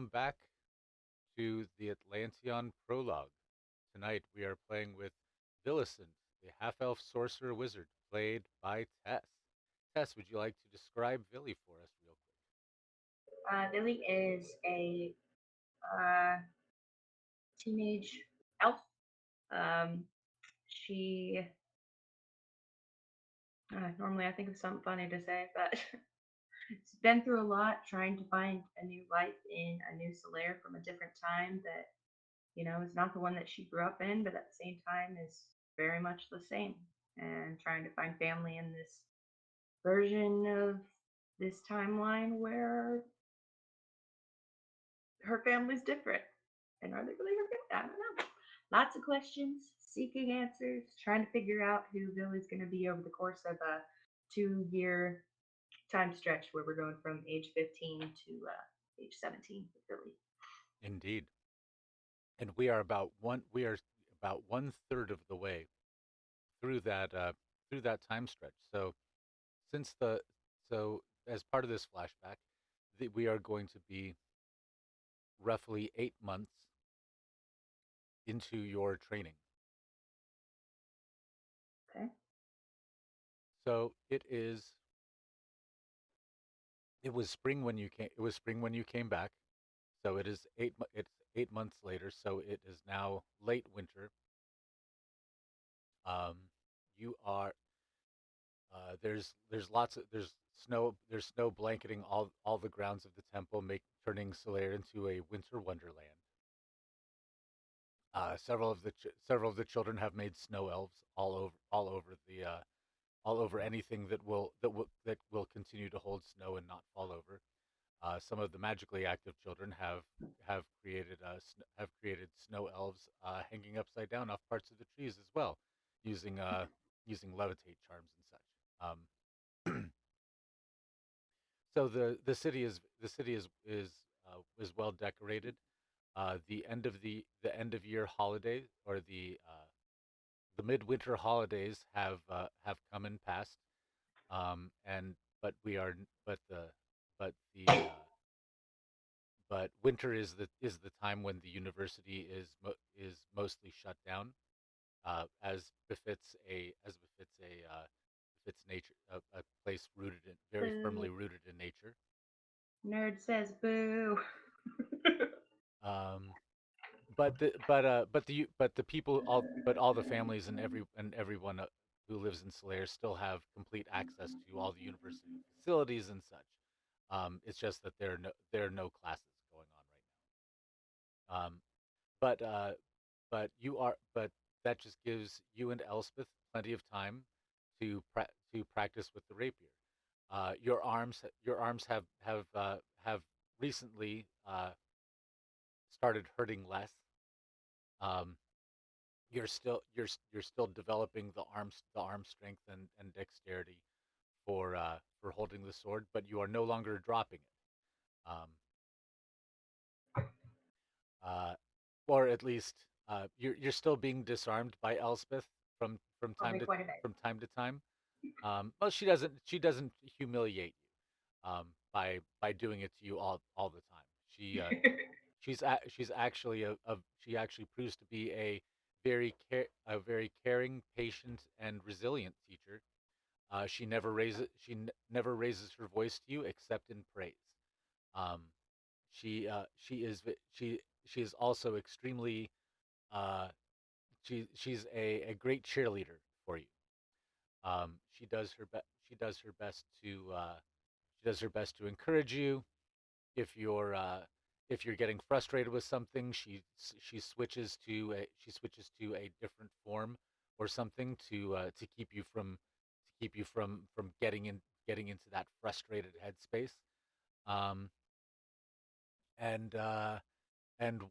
welcome back to the Atlantean Prologue. Tonight we are playing with Villicent, the half-elf sorcerer wizard, played by Tess. Tess, would you like to describe Villy for us real Lily is a uh, teenage elf. Um, she normally I think of something funny to say, but she's been through a lot trying to find a new life in a new Solaire from a different time that is not the one that she grew up in, but at the same time is very much the same. And trying to find family in this version of this timeline where her family's different. And are they really her family? I don't know. Lots of questions, seeking answers, trying to figure out who Billy's going to be over the course of a 2 year time stretch where we're going from age 15 to age 17 with Billy. quick? Indeed. And we are about one third of the way through that time stretch. Since the so as part of this flashback, we are going to be roughly 8 months into your training. Okay. So it was spring when you came. It was spring when you came back. So it's 8 months later. So it is now late winter. Um, you are there's snow blanketing all the grounds of the temple, turning Solaire into a winter wonderland. Several of the children have made snow elves all over anything that will continue to hold snow and not fall over. Some of the magically active children have created snow elves hanging upside down off parts of the trees as well, using using levitate charms and such. So the city is well decorated. The end of year holiday, or the midwinter holidays, have come and passed. And but we are but the winter is the time when the university is mostly shut down, as befits nature, a place very Boo. firmly rooted in nature. Nerd says boo. Um, but all the families and everyone who lives in Solaire still have complete access to all the university facilities and such. It's just that there are no classes going on right now. But that just gives you and Elspeth plenty of time to practice with the rapier. Your arms have recently started hurting less. Um, you're still developing the arm strength and dexterity for holding the sword, but you are no longer dropping it. Uh, or at least you're still being disarmed by Elspeth from time Probably to quite a bit. from time to time. Well, she doesn't humiliate you by doing it to you all the time. She actually proves to be a very caring, patient, and resilient teacher. She never raises her voice to you except in praise. Um, she is also extremely uh, she's a great cheerleader for you. She does her best to encourage you. If you're uh, if you're getting frustrated with something, she switches to a different form or something to keep you from getting into that frustrated headspace. Um, and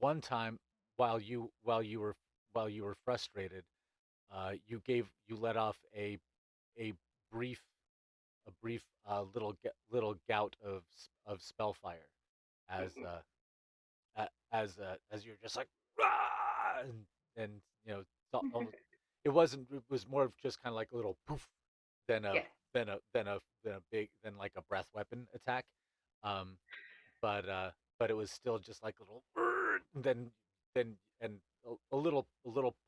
one time, while you were frustrated, you let off a brief little gout of spellfire, as as you're just like, "Rah!" and it was more of just kind of like a little poof than a Yeah. than a than a than a big than like a breath weapon attack. Um, but but it was still just like a little, and then and a little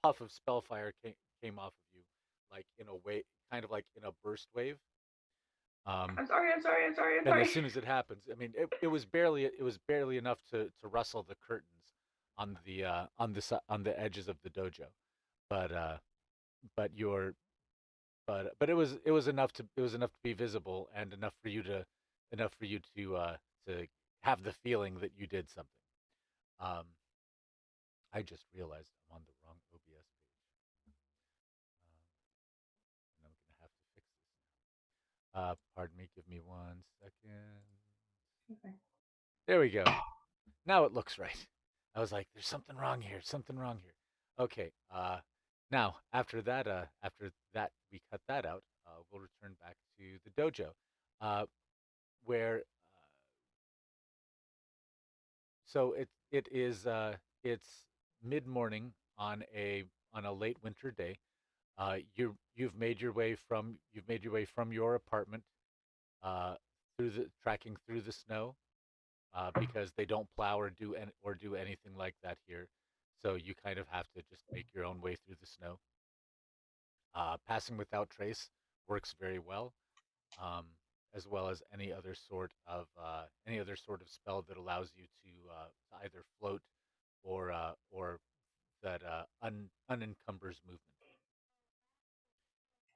puff of spellfire came off of you, like in a way, kind of like in a burst wave. Um, I'm sorry. I'm sorry. I'm sorry. I'm and as sorry. soon as it happens, I mean, it was barely enough to rustle the curtains on the edges of the dojo, but but your but it was enough to be visible and enough for you to have the feeling that you did something. Um, I just realized I'm on the wrong OBS page, and I'm gonna have to fix this now. Pardon me. Give me 1 second. Okay. There we go. Now it looks right. I was like, "There's something wrong here. Something wrong here." Okay. Now after that we cut that out. We'll return back to the dojo, where so it's mid morning on a late winter day. You've made your way from your apartment, uh, tracking through the snow, because they don't plow or do anything like that here. So you kind of have to just make your own way through the snow. Passing without trace works very well, um, as well as any other sort of spell that allows you to either float or that unencumbers movement.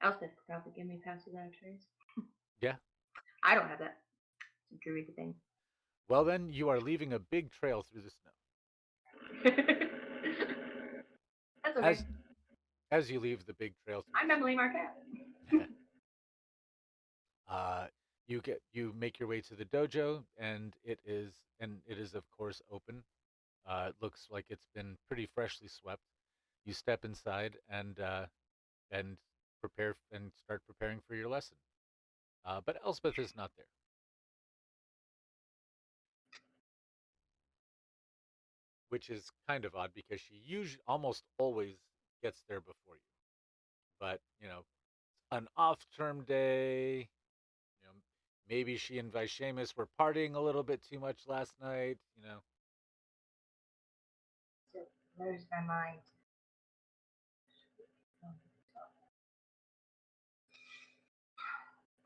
Elspeth could probably give me pass without a trace. Yeah. I don't have that. It's a druid thing. Well, then you are leaving a big trail through the snow. That's okay. As as you leave the big trail through I'm Emily Marquette. the snow, uh, you make your way to the dojo, and it is of course open. It looks like it's been pretty freshly swept. You step inside and prepare and start preparing for your lesson. But Elspeth is not there, which is kind of odd because she usually almost always gets there before you. But an off-term day, maybe she and Vishamus were partying a little bit too much last night. So there's my mind.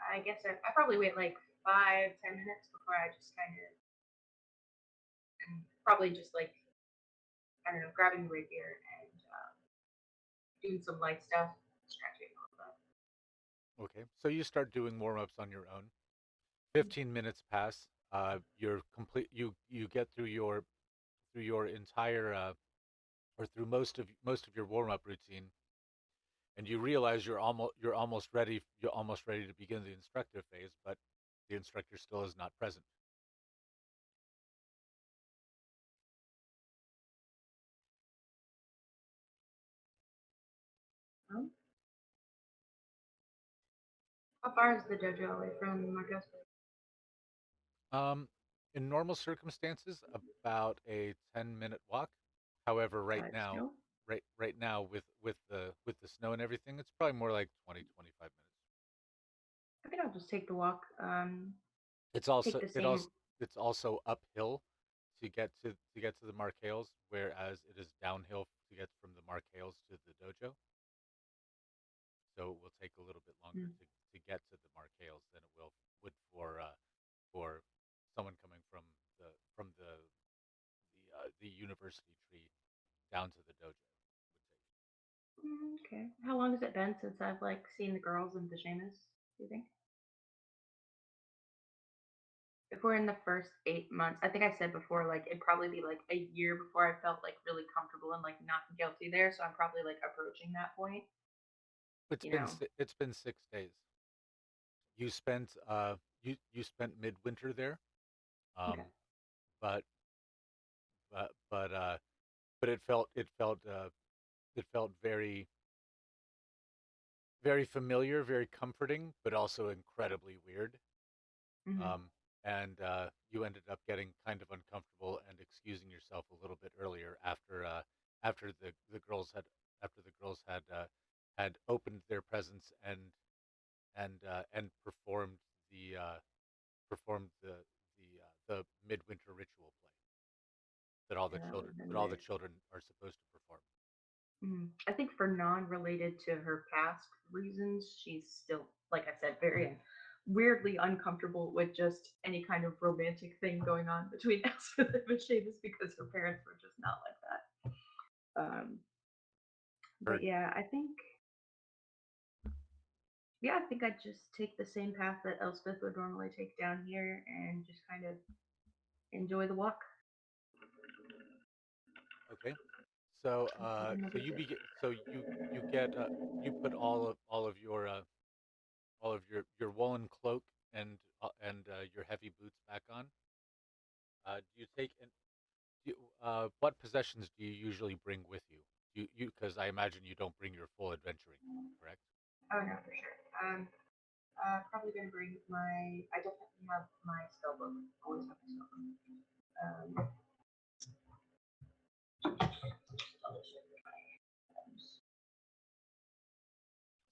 I guess I probably wait like 5, 10 minutes before I just kind of probably just like I don't know, grabbing rapier and doing some light stuff, stretching a little bit. Okay, so you start doing warm-ups on your own. 15 minutes pass. You're complete. You get through your entire or through most of your warm-up routine, and you realize you're almost ready to begin the instructor phase, but the instructor still is not present. Um, how far is the dojo away from Marcos? Um, in normal circumstances, about a 10-minute walk. However, right now, Still? right now with the snow and everything, it's probably more like 20-25 minutes. I think I'll just take the walk. It's Take also the it same. also it's also uphill to get to the Markales, whereas it is downhill to get from the Markales to the dojo. So it will take a little bit longer Hmm. to get to the Markales than it would for someone coming from the university tree down to the dojo would take. Okay. How long has it been since I've like seen the girls in pajamas? Do you think? If we're in the first 8 months, I think I said before, like it'd probably be like a year before I felt like really comfortable and like not guilty there. So I'm probably like approaching that point. It's You been know. si- it's been 6 days. You spent midwinter there, Okay. um, but but it felt very very familiar, very comforting, but also incredibly weird. Hmm. Um, and you ended up getting kind of uncomfortable and excusing yourself a little bit earlier after the girls had opened their presents and performed the midwinter ritual play. that and all the children are supposed to perform. I think for non-related to her past reasons, she's still, like I said, very weirdly uncomfortable with just any kind of romantic thing going on between Elspeth and Mercedes because her parents were just not like that. But Her yeah, I think I'd just take the same path that Elspeth would normally take down here and just kind of enjoy the walk. Okay. Have So another you sip. begin. So you get you put all of your woolen cloak and your heavy boots back on. Do you take and what possessions do you usually bring with you? You because I imagine you don't bring your full adventuring kit, correct? Oh no, for sure. Probably gonna bring my. I definitely have my spell book. Always have my spell book. Um,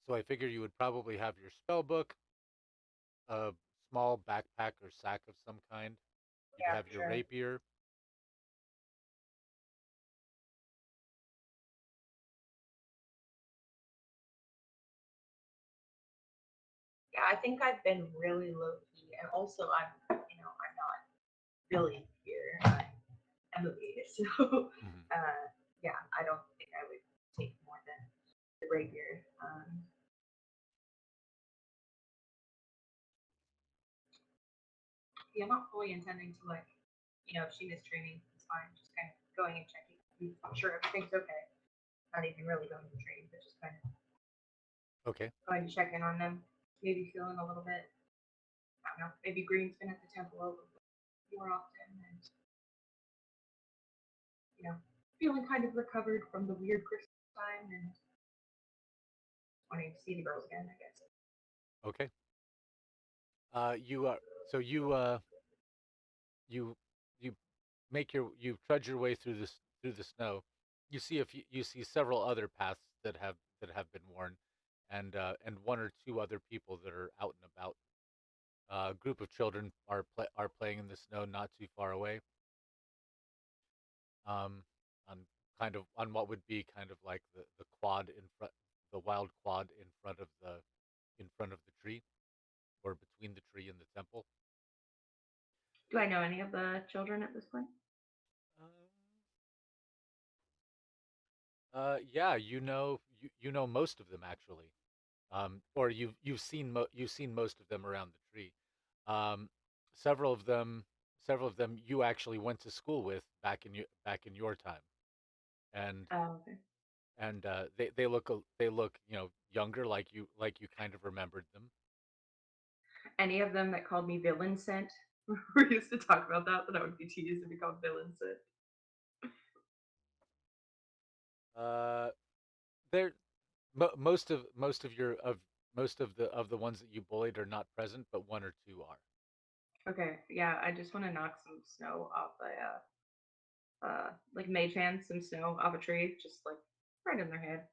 So I figure you would probably have your spell book, a small backpack or sack of some kind. You'd yeah, have for your sure. rapier. Yeah, I think I've been really low key, and also I'm not really here. I'm Emily, so Mhm. uh, yeah, I don't think I would take more than the rapier. Yeah, I'm not fully intending to if she missed training, it's fine. Just kind of going and checking. I'm sure everything's okay. Not even really going to training, but just kind of Okay. going to check in on them. Maybe feeling a little bit. I don't know. Maybe Green's been at the temple a little bit more often, and you know, feeling kind of recovered from the weird Christmas time and wanting to see the girls again. I guess. Okay. You are so you you you trudge your way through the snow. You see several other paths that have been worn, and one or two other people that are out and about. A group of children are playing in the snow not too far away. On kind of on what would be kind of like the quad in front, the wild quad in front of the tree or between the tree and the temple. Do I know any of the children at this point? Um, yeah, you know most of them actually, or you've seen most of them around the tree. Um, several of them several of them you actually went to school with back in your time, and Oh, okay. they look younger like you kind of remembered them. Any of them that called me Villicent? We used to talk about that I would be teased to be called Villicent. Uh, they're most of the ones that you bullied are not present, but one or two are. Okay, yeah, I just want to knock some snow off like mage hand some snow off a tree, just like right in their head.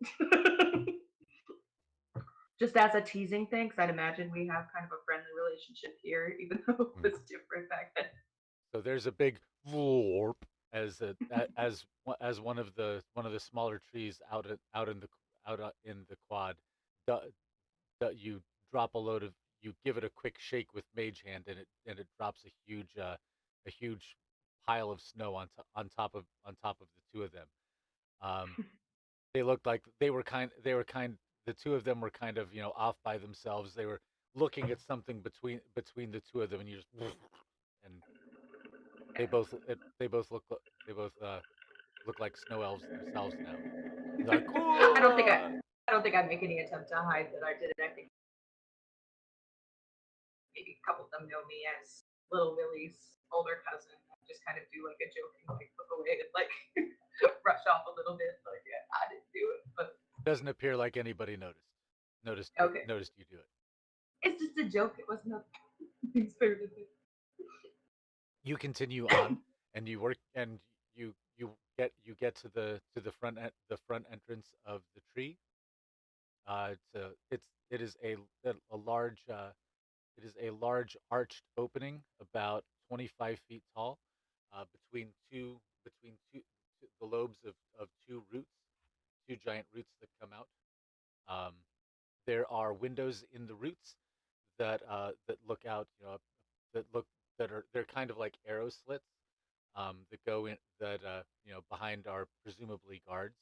Just as a teasing thing, because I'd imagine we have kind of a friendly relationship here, even though it Mm. was different back then. So there's a big warp as one of the smaller trees out in the quad. du- you drop a load of you give it a quick shake with mage hand and it drops a huge pile of snow on top of the two of them. Um, they looked like they were kind the two of them were kind of off by themselves. They were looking at something between the two of them, and you just and they both they both look like snow elves themselves now. They're like, I don't think I, "Whoa!" I don't think I'd make any attempt to hide that I did it. I think maybe a couple of them know me as little Willie's older cousin. I just kind of do like a joking, like look away and like brush off a little bit. Like, yeah, I didn't do it, but Doesn't appear like anybody okay. noticed you do it. It's just a joke. It wasn't a fair to do. You continue on, and you get to the front entrance of the tree. It is a large it is a large arched opening about 25 feet tall, between between the lobes of two roots, two giant roots that come out. Um, there are windows in the roots that look out, that look that are they're kind of like arrow slits that go in that behind are presumably guards.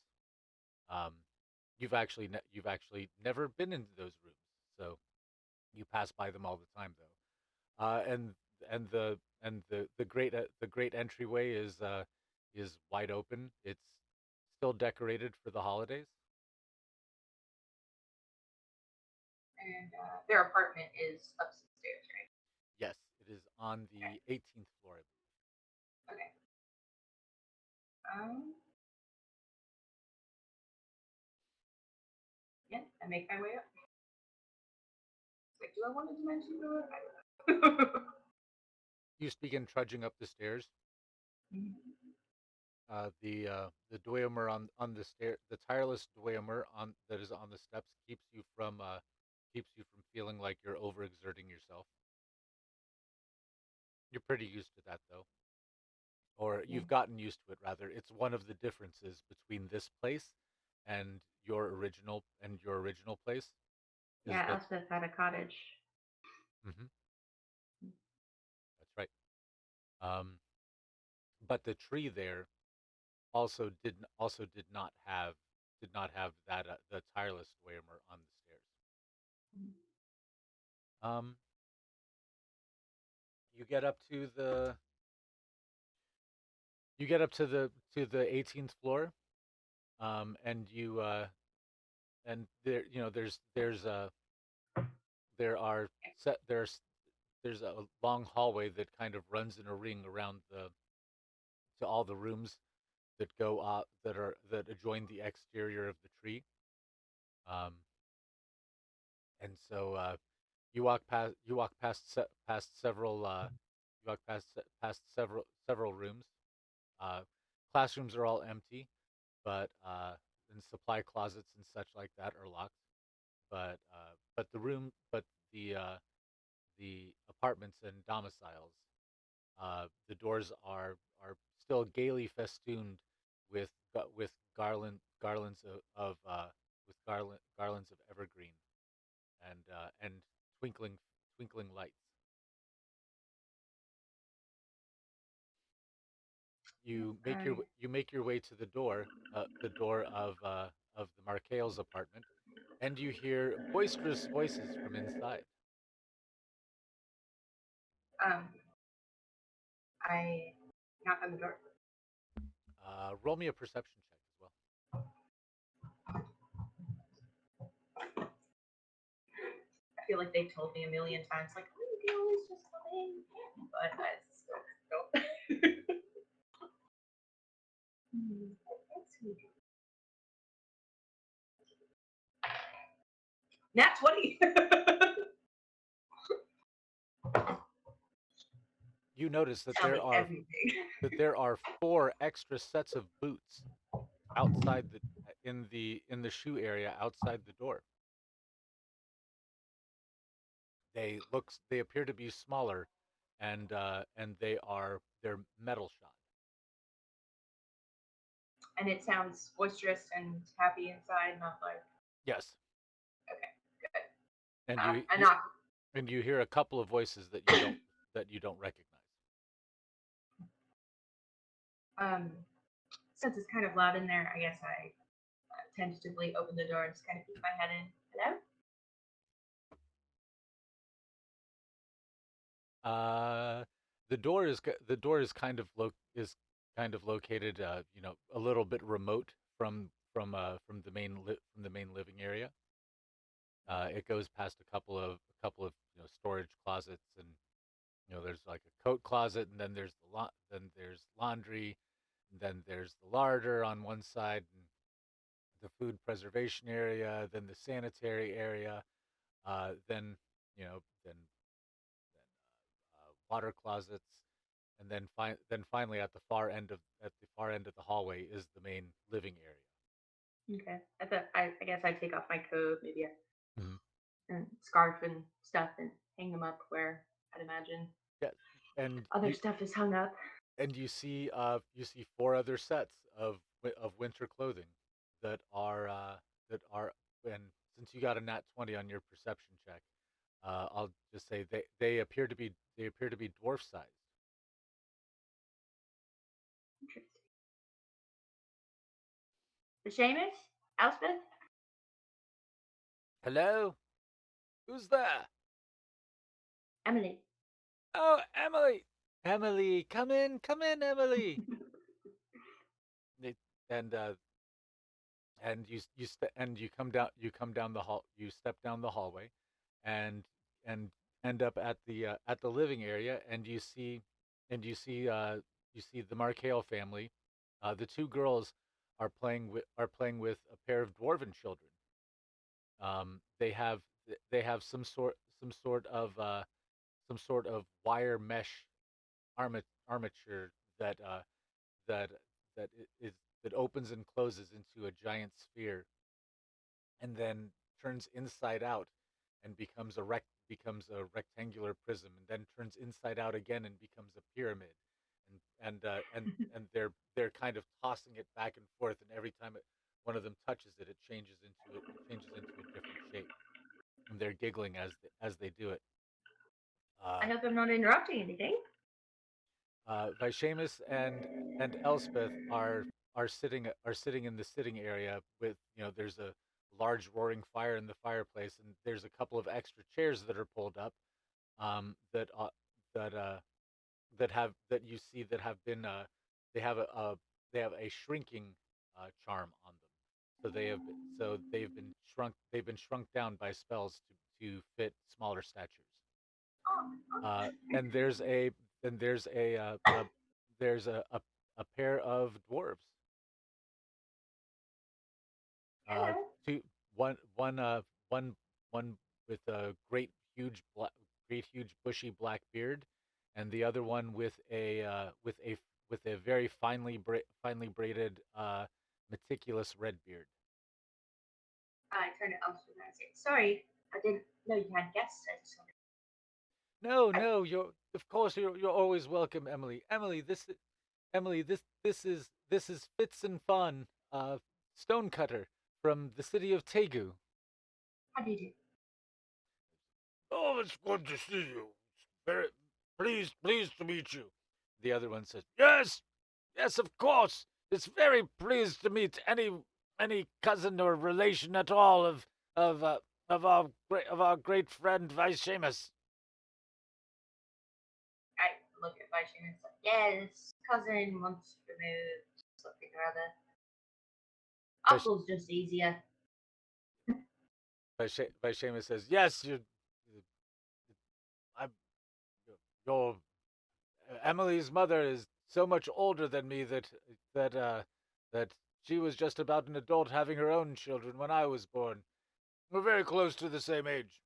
Um, you've actually never been into those rooms, so you pass by them all the time though. And the great entryway is wide open. It's still decorated for the holidays. And their apartment is upstairs, right? Yes, it is on the 18th floor, I Okay. Okay. Um. Yeah, I make my way up. It's like, do I want a dimension door? I don't know. believe. You begin trudging up the stairs. The Dwemer on the stair, the tireless Dwemer on that is on the steps keeps you from feeling like you're overexerting yourself. You're pretty used to that though, or Yeah. you've gotten used to it rather. It's one of the differences between this place and your original place is Yeah, that Elspeth had a cottage. mhm, that's right. Um, but the tree there also did not have that the tireless Dwemer on the stairs. Um, you get up to the you get up to the 18th floor, and you and there you know there are set there's a long hallway that kind of runs in a ring around the to all the rooms that go that adjoin the exterior of the tree. Um, and so you walk past several past several rooms. Uh, Classrooms are all empty, but and supply closets and such like that are locked. But the apartments and domiciles, the doors are still gaily festooned with with garlands of garlands of evergreen and twinkling lights. I You make your way to the door of the Markale's apartment, and you hear boisterous voices from inside. um I knock on the door. Roll me a perception check as well. I feel like they've told me a million times, like, oh, you can always just come in, but I still don't. Nat 20. You notice Tell me everything. that there are four extra sets of boots outside in the shoe area outside the door. They appear to be smaller, and they're metal shod. And it sounds boisterous and happy inside, not like, Yes, okay, good. and I knock. you hear a couple of voices that you don't recognize. Um, since it's kind of loud in there, I guess I tentatively open the door and just kind of peek my head in. Hello? The door is kind of located, a little bit remote from the from the main living area. It goes past a couple of storage closets, and there's like a coat closet, and then there's laundry, and then there's the larder on one side, and the food preservation area, then the sanitary area, then water closets, and then finally at the far end of the hallway is the main living area. Okay. I guess I take off my coat, maybe a Mhm. and scarf and stuff, and hang them up where I'd imagine Yeah, and other stuff is hung up. and you see four other sets of winter clothing that are and since you got a nat 20 on your perception check, I'll just say they appear to be dwarf sized. Interesting. The Seamus? Elspeth? Hello, who's there? Emily. Oh, Emily. Emily, come in, Emily. They- and and you come down the hall you step down the hallway, and and end up at the living area, and and you see the Markale family. The two girls are playing with a pair of dwarven children. They have some sort of some sort of wire mesh armature that that is that opens and closes into a giant sphere, and then turns inside out and becomes a rectangular prism, and then turns inside out again and becomes a pyramid, and they're kind of tossing it back and forth, and every time one of them touches it, it changes into a different shape, and they're giggling as they do it. I Uh, hope I'm not interrupting anything. Vishamus and Elspeth are sitting in the sitting area with, there's a large roaring fire in the fireplace, and there's a couple of extra chairs that are pulled up, that that that you see that have been they have a they have a shrinking charm on them, so they've been shrunk down by spells to fit smaller statures. And there's there's a pair of dwarves. Uh, Hello. two one one one with a great huge bushy black beard, and the other one with a very finely braided meticulous red beard. I turned to Elspeth and I said, sorry, I didn't know you had guests. I just wanted No, no, you're of course you're always welcome, Emily. Emily, this is Fitz and Fun, stonecutter from the city of Tegu. how do you do? Oh, it's good to see you. Very pleased to meet you. The other one says, "Yes, yes, of course. It's very pleased to meet any cousin or relation at all of of our great friend Vice Seamus." I look at my shoe and say, yes, cousin once removed, something or other. Vice Uncle's just easier. Vice Seamus says, "Yes, I'm your Emily's mother is so much older than me that that she was just about an adult having her own children when I was born. We're very close to the same age."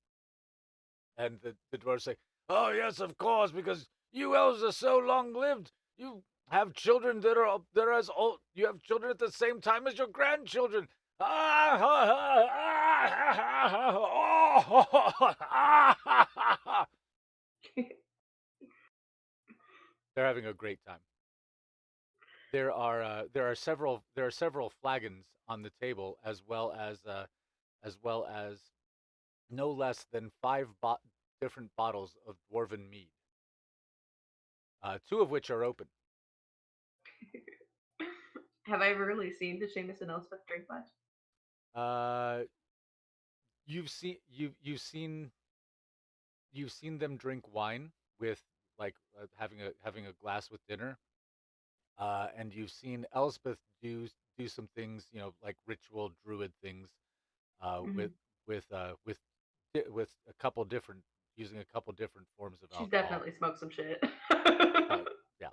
And the dwarves say, "Oh yes, of course, because you elves are so long lived. You have children that are as old. You have children at the same time as your grandchildren." They're having a great time. There are several flagons on the table, as well as no less than different bottles of dwarven mead, two of which are open. Have I ever really seen the Seamus and Elspeth drink much? Uh, you've seen them drink wine with, like, having a glass with dinner, and you've seen Elspeth do some things, like ritual druid things, Mm-hmm. with with a couple different using a couple different forms of She's alcohol. definitely smoked some shit. Uh, yeah.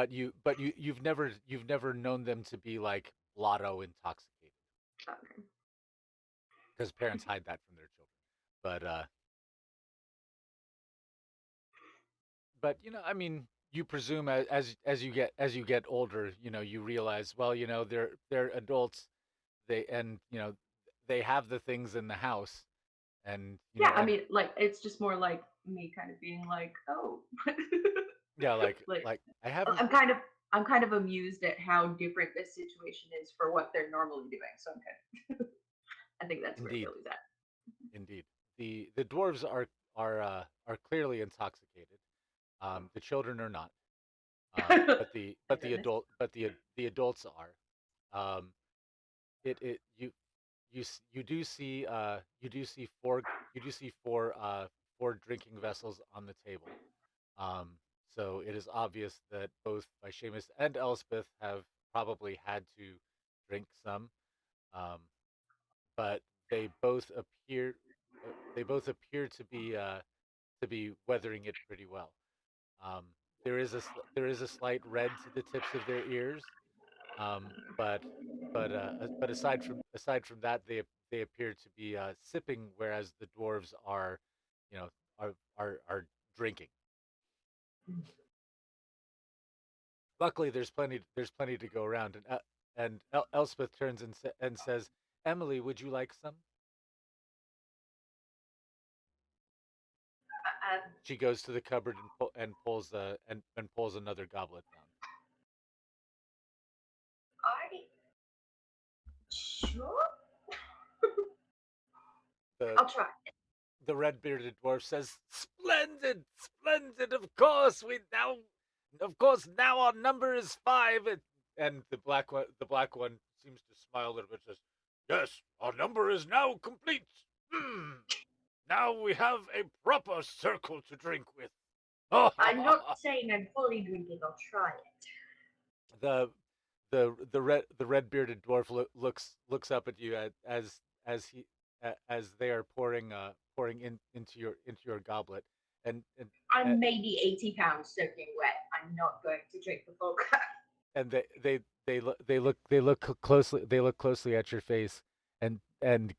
You've never known them to be like blotto intoxicated, Okay. because parents hide that from their children. But I mean, you presume as you get older, you realize, well, they're adults. They have the things in the house, and Yeah, I mean, like, it's just more like me kind of being like, oh. Yeah, Like like I haven't. I'm kind of I'm kind of amused at how different this situation is for what they're normally doing. So I'm kind of I think that's where Indeed, Billy's indeed. The dwarves are clearly intoxicated. The children are not. at. But Thank the goodness. adult but the adults are. Um, it you do see you do see four drinking vessels on the table. Um, so it is obvious that both Seamus and Elspeth have probably had to drink some. Um, but they both appear they both appear to be weathering it pretty well. Um, there is a slight red to the tips of their ears, um, but but aside from that, they appear to be sipping, whereas the dwarves are, you know, are drinking. Luckily, there's plenty to go around, and Elspeth turns and says, "Emily, would you like some?" She goes to the cupboard and pulls and pulls another goblet down. I sure The I'll try. the red bearded dwarf says, "Splendid, splendid! Of course, now our number is five." And the black one seems to smile a little bit. Says, "Yes, our number is now complete. Hmm. Now we have a proper circle to drink with." I'm not saying I'm fully drinking. I'll try it. the the red bearded dwarf looks up at you as he as they are pouring into your goblet, and I'm maybe 80 pounds soaking wet. I'm not going to drink the full cup. and they look closely at your face, and and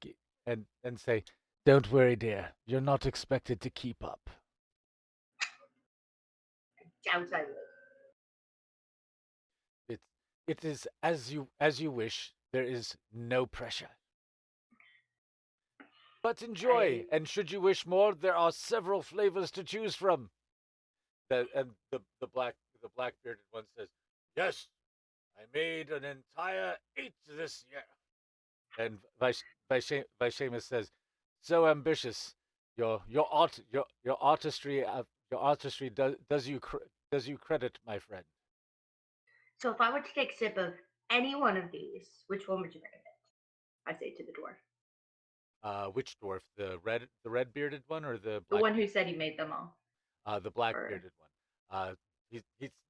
say, "Don't worry, dear, you're not expected to keep up. Doubt I will. it it is as you wish. There is no pressure, but enjoy, I and should you wish more, there are several flavors to choose from." And the black bearded one says, "Yes, I made an entire 8 this year." And Vaishamus says, "So ambitious. Your artistry does you credit, my friend." so if I were to take a sip of any one of these, which one would you recommend? I say to the dwarf, Which dwarf? The red bearded one or the the black one who bearded said he made them all. one? The black Or bearded one.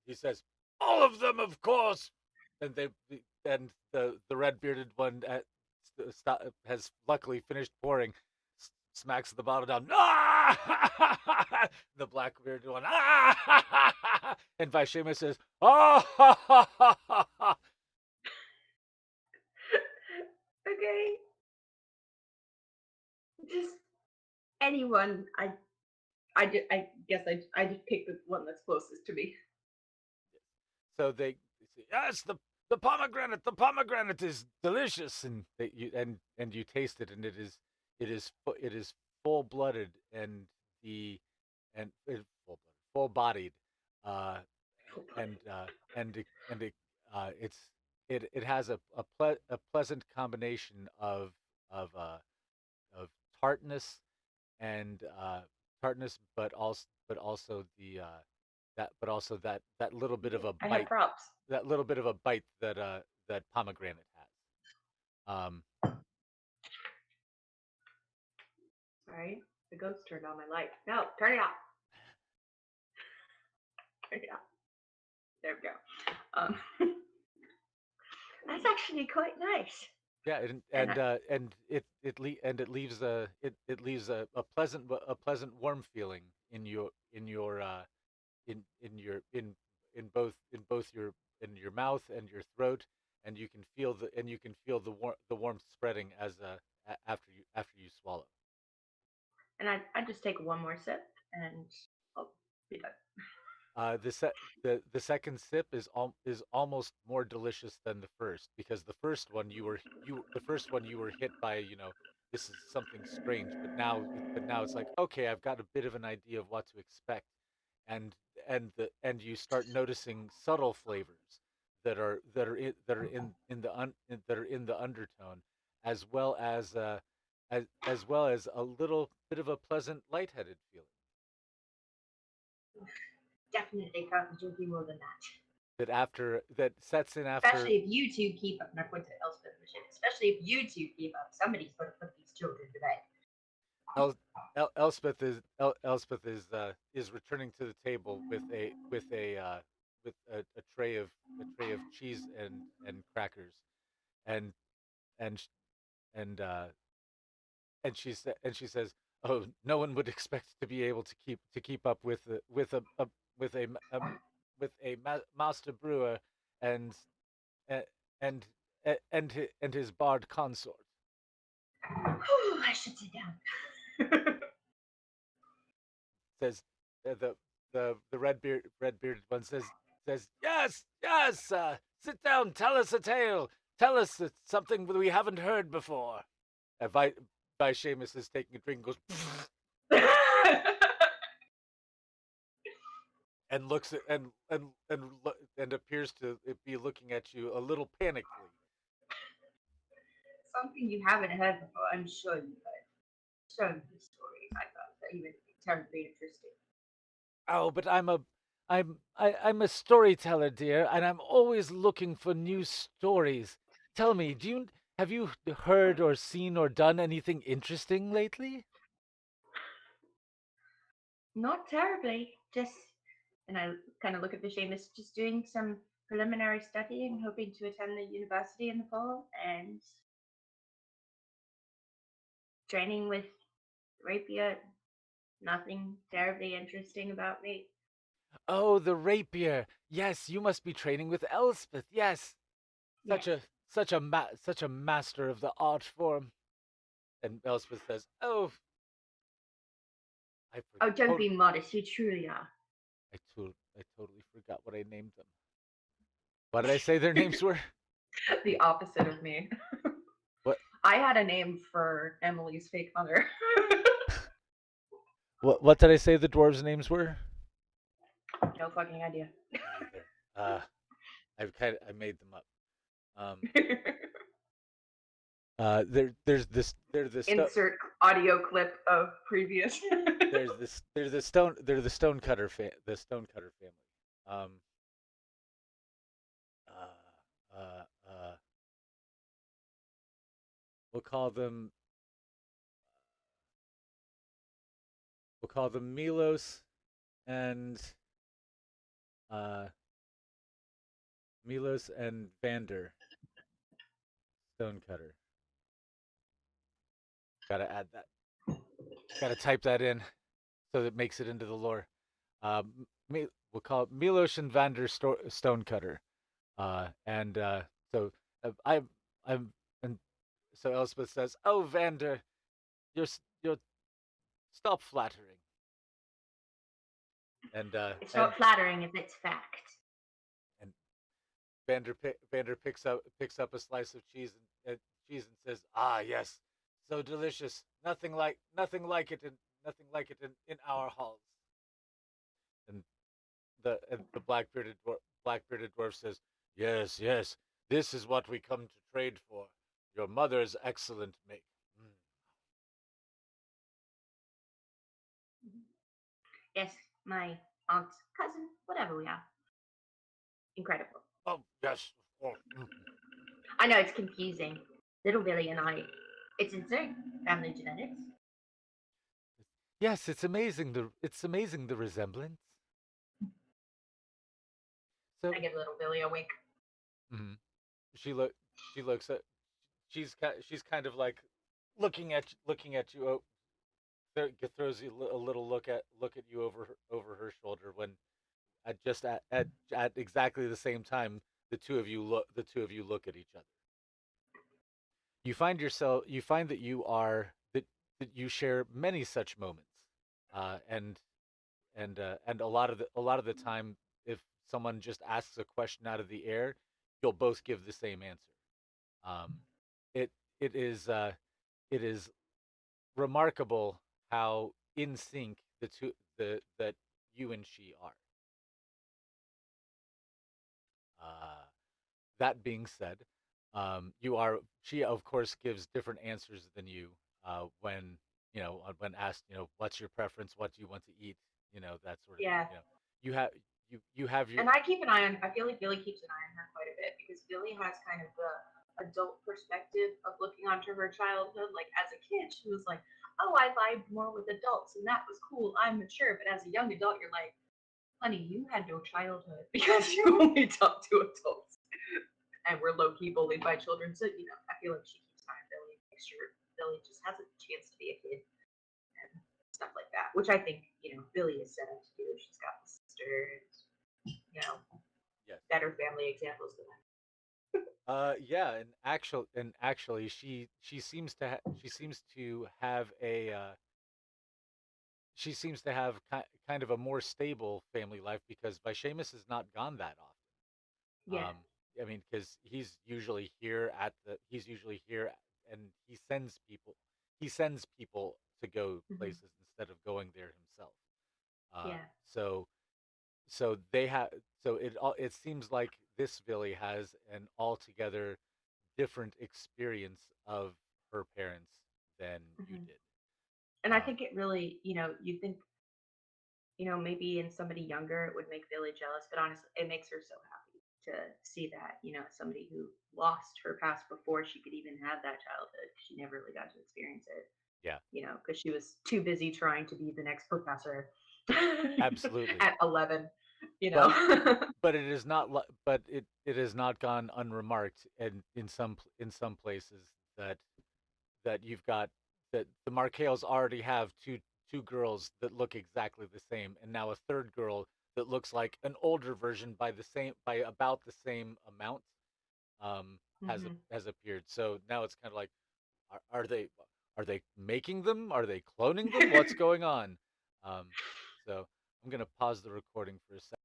He says, "All of them, of course." And the red bearded one has luckily finished pouring, smacks the bottle down. Ah! The black bearded one. Ah! And Vaishema says, "Ah!" okay, just anyone. I guess I just pick the one that's closest to me. So they say, "Yes, the pomegranate is delicious," and and you taste it, and it is full blooded, and the and full bodied, uh, and it's it has a pleasant combination of tartness and but also but also that little bit of a I have bite, props. that little bit of a bite that pomegranate has. Sorry, the ghost turned on my light. No, turn it off. Turn it off. There we go. That's actually quite nice. Yeah, And it leaves it leaves a pleasant warm feeling in your in both your mouth and your throat, and you can feel the warmth spreading after you swallow. I just take one more sip and I'll be done. The the second sip is almost more delicious than the first, because the first one you were hit by, this is something strange, but now it's like, okay, I've got a bit of an idea of what to expect, and and you start noticing subtle flavors that are in the undertone, as well as as well as a little bit of a pleasant lightheaded feeling Definitely can't be drinking more than that. that sets in after Especially if you two keep up. Not going to Elspeth and shit. Especially if you two keep up. Somebody's going to put these children to bed. El, Elspeth is returning to the table with a tray of cheese and crackers, and and and and she says, "Oh, no one would expect to be able to keep up with with a with master brewer and and and and his bard consort." I should sit down. Says the red bearded one says, "Yes, yes, sit down, tell us a tale, tell us something that we haven't heard before." Vi Seamus is taking a drink and goes and looks at and appears to be looking at you a little panically. Something you haven't heard before. I'm sure you've heard so many stories. I thought that you would be terribly interesting. Oh, but I'm a storyteller, dear, and I'm always looking for new stories. Tell me, do you have you heard or seen or done anything interesting lately? Not terribly. Just, and I kind of look at the Seamus, just doing some preliminary studying, hoping to attend the university in the fall, and training with rapier. Nothing terribly interesting about me. Oh, the rapier. Yes, you must be training with Elspeth. Yes, Yes. such a master of the art form. And Elspeth says, "Oh, Oh, don't be modest. You truly are. I totally forgot what I named them. What did I say their names were? The opposite of me. What I had a name for Emily's fake mother. what did I say the dwarves' names were? No fucking idea. Me either. I made them up. Um, there's this Insert audio clip of previous. there's the stone cutter family. Um, uh, uh, uh, we'll call them Milos and uh, Vander Stonecutter. Gotta add that. Gotta type that in so that it makes it into the lore. We'll call it Milos and Vander Stonecutter. And so I I'm and so Elspeth says, "Oh, Vander, you're stop flattering." And It's not flattering if it's fact. and Vander picks up a slice of cheese and says, "Ah, yes, so delicious. Nothing like it in our halls." And the black bearded dwarf says, "Yes, yes, this is what we come to trade for. Your mother's excellent make." Mm. Yes, my aunt's cousin, whatever we are. Incredible. Oh yes, of course. Mm. I know it's confusing. Little Billy and I, it's insane. Family genetics. Yes, it's amazing the resemblance. So I give little Billy a wink. mhm. she look she looks at she's kind of like looking at you. Oh, throws you a little look at you over her shoulder when at exactly the same time the two of you look at each other. You find that that you share many such moments, and and a lot of the time, if someone just asks a question out of the air, you'll both give the same answer. Um, it it is it is remarkable how in sync the two the that you and she are. Uh, that being said, you are she of course gives different answers than you when when asked, what's your preference, what do you want to eat, that sort of thing. Yeah. You have you have your And I keep an eye on. I feel like Billy keeps an eye on her quite a bit because Billy has kind of the adult perspective of looking onto her childhood. Like as a kid, she was like, "Oh, I vibed more with adults, and that was cool. I'm mature." But as a young adult, you're like, "Honey, you had no childhood because you only talk to adults, and we're low key bullied by children." So I feel like she keeps an eye on Billy, makes sure Billy just has a chance to be a kid and stuff like that. Which I think Billy is set up to do. She's got the sister, and yes. better family examples than that. Yeah, and actually she seems to have a she seems to have kind of a more stable family life because Vishamus is not gone that often. Yeah. I mean, because he's usually here, and he sends people to go Hmm. places instead of going there himself. Uh, Yeah. so so they have so it seems like this Billy has an altogether different experience of her parents than you Hmm. did. And I Um, think it really, you think, maybe in somebody younger it would make Billy jealous, but honestly, it makes her so happy to see that, somebody who lost her past before she could even have that childhood. She never really got to experience it, yeah, because she was too busy trying to be the next professor absolutely. at 11, you know. But but it is not but it has not gone unremarked, and in some places that you've got that the Markales already have two girls that look exactly the same, and now a third girl that looks like an older version by about the same amount Hmm. has appeared. So now it's kind of like, are are they making them? Are they cloning them? What's going on? Um, so I'm gonna pause the recording for a second.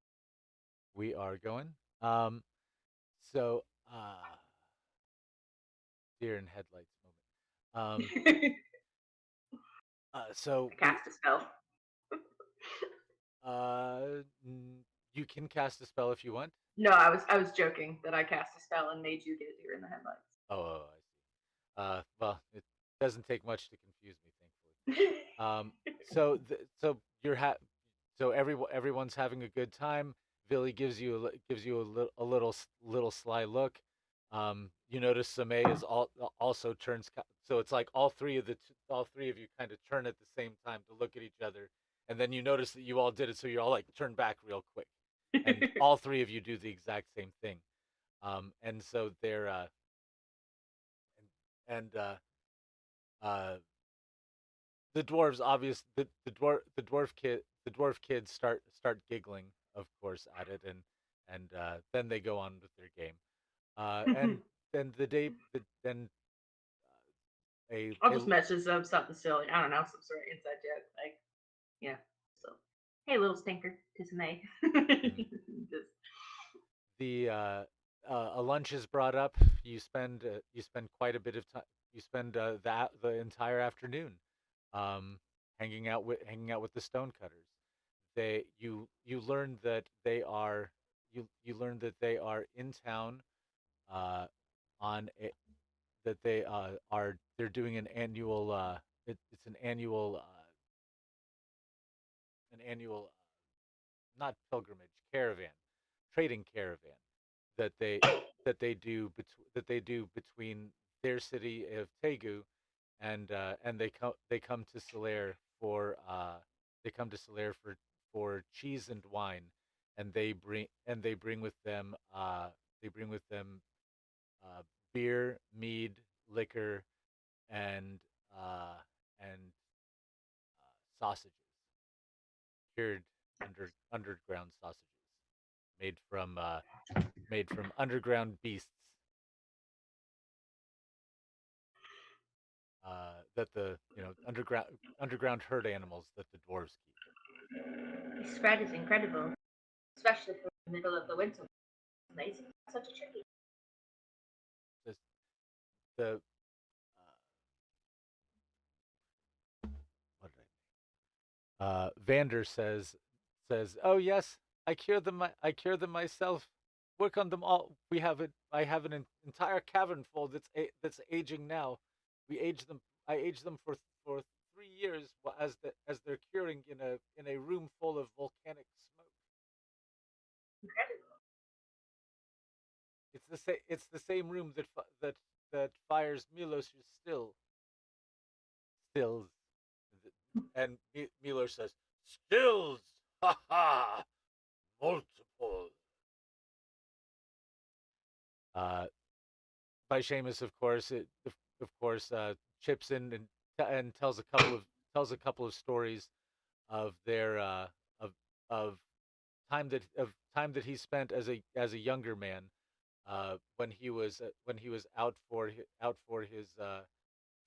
We are going. Um, so deer in headlights moment. So we Cast a spell. uh, you can cast a spell if you want. No, I was joking that I cast a spell and made you get a deer in the headlights. Oh, I see. Well, it doesn't take much to confuse me, thankfully. So so everyone's having a good time. Billy gives you a little sly look. You notice Samay is also turns, so it's like all three of you kind of turn at the same time to look at each other, and then you notice that you all did it, so you all like turn back real quick, and all three of you do the exact same thing. And so they're and uh, the dwarves obvious the dwarf kids start giggling, of course, at it, and then they go on with their game. And then then I'll a just message them something silly. I don't know, some sort of inside joke. Like, yeah. So, hey, little stinker, kiss May. mhm. Just, The a lunch is brought up. You spend quite a bit of time. You spend the entire afternoon um, hanging out with the stonecutters. You learn that you learn that they are in town uh, on a, that they are they're doing an annual it's an annual not pilgrimage, caravan, trading caravan that they do between their city of Tegu and they come to Solaire for cheese and wine, and they bring with them they bring with them uh, beer, mead, liquor, and uh, and sausages, cured underground sausages made from uh, made from underground beasts that the underground herd animals that the dwarves keep. the spread is incredible, especially for the middle of the winter. Amazing. Such a tricky. This, the what did Vander says says, "Oh yes, I cure them. I cure them myself. Work on them all. We have it. I have an entire cavern full that's aging now. We age them. I age them for 3 years as they're curing in a room full of volcanic smoke. It's the same. It's the same room that fires Milos's stills. And Milos says, "Stills, ha ha, multiple." Uh, by Seamus, of course, of course chips in and tells a couple of stories of their of of time that he spent as a younger man when he was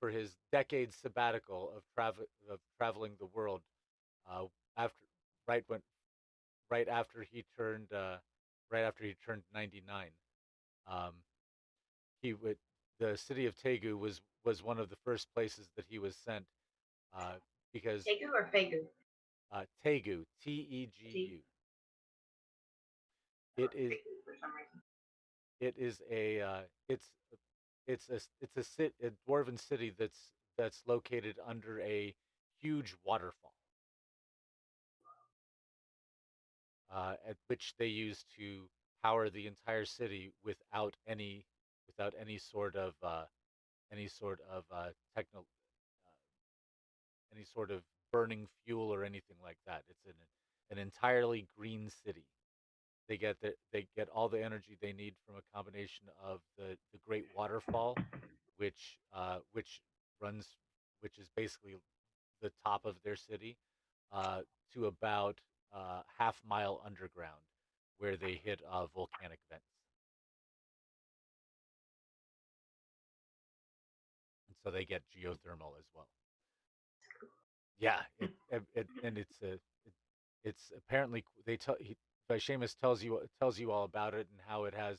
for his decade sabbatical of traveling the world after right when right after he turned 99. Um, he would The city of Tegu was one of the first places that he was sent uh, because Tegu or Fegu? Tegu, Tegu. T. It is Fegu for some reason. it is a a dwarven city that's located under a huge waterfall, at which they use to power the entire city without any sort of any sort of burning fuel or anything like that. It's an entirely green city. They get all the energy they need from a combination of the Great Waterfall, which runs which is basically the top of their city, uh, to about half mile underground, where they hit volcanic vents, and so they get geothermal as well. Yeah, and it's apparently they tell he Seamus tells you all about it and how it has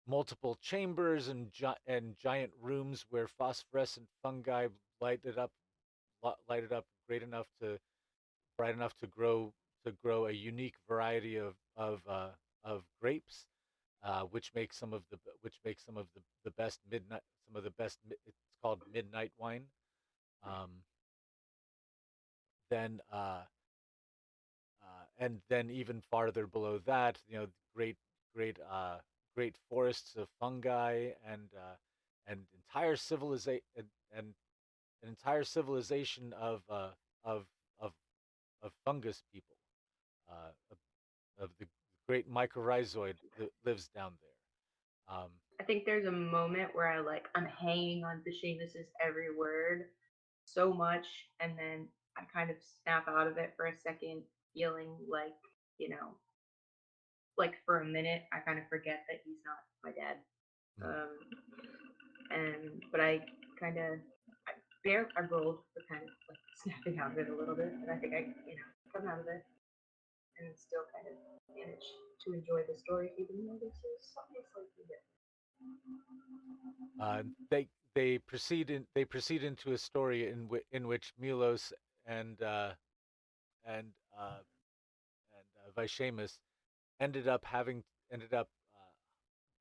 multiple chambers and giant rooms where phosphorescent fungi light it up bright enough to grow a unique variety of grapes, which makes the best midnight some of the best it's called midnight wine. Um, then and then even farther below that, great, great, great forests of fungi and and an entire civilization of of of fungus people, of the great mycorrhizoid that lives down there. I think there's a moment where I'm hanging on to Seamus's every word so much, and then I kind of snap out of it for a second, feeling you know, for a minute, I kind of forget that he's not my dad. Mm. Um, and but I kind of I rolled for kind of snapping out of it a little bit, and I think I come out of it and still kind of manage to enjoy the story, even though this is obviously a bit. Uh, they they proceed into a story in which Milos and uh, and uh, Vishamus ended up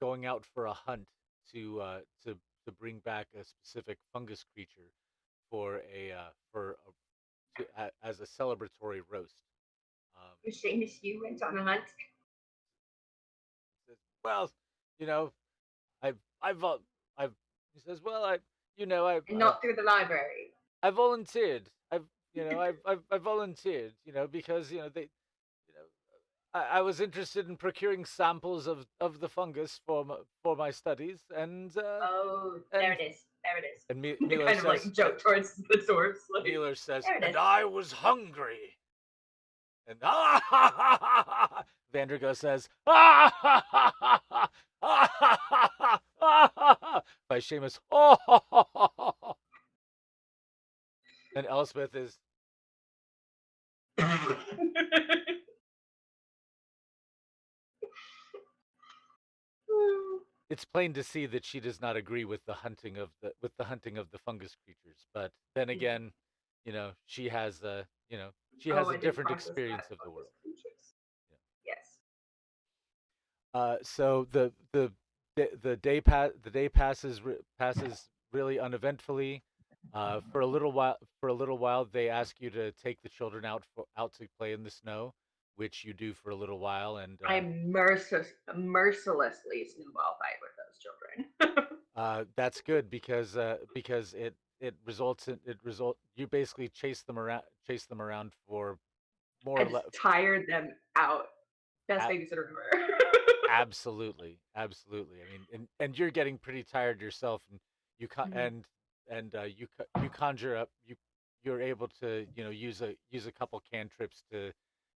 going out for a hunt to uh, to to bring back a specific fungus creature for as a celebratory roast. Um, Seamus, you went on a hunt says, well, you know, I've I've he says, well, and not through the library. I volunteered. I volunteered. Because I was interested in procuring samples of the fungus for my studies, Oh, there and it is. There it is. and Kind of joke towards the source. Miller says, There it and is. I was hungry, and ah ha ha ha ha. Vandergo says, ah ha ha ha ha. Ah, ha, ha, ha, ah, ha, ha. By Seamus, oh, ha, ha, ha, ha. And Elspeth is, it's plain to see that she does not agree with the hunting of the fungus creatures. But then again, she has a Oh, she has I a didn't different process that. experience of the Focus world. creatures. So the day passes really uneventfully. For a little while, they ask you to take the children out to play in the snow, which you do for a little while, and I mercilessly snowball fight with those children. that's good because it results in it result you basically chase them around for more I or just less. tired them out. Best babysitter ever. Absolutely, absolutely. I mean, and you're getting pretty tired yourself, and you co- Mhm. you conjure up you're able to use a couple cantrips to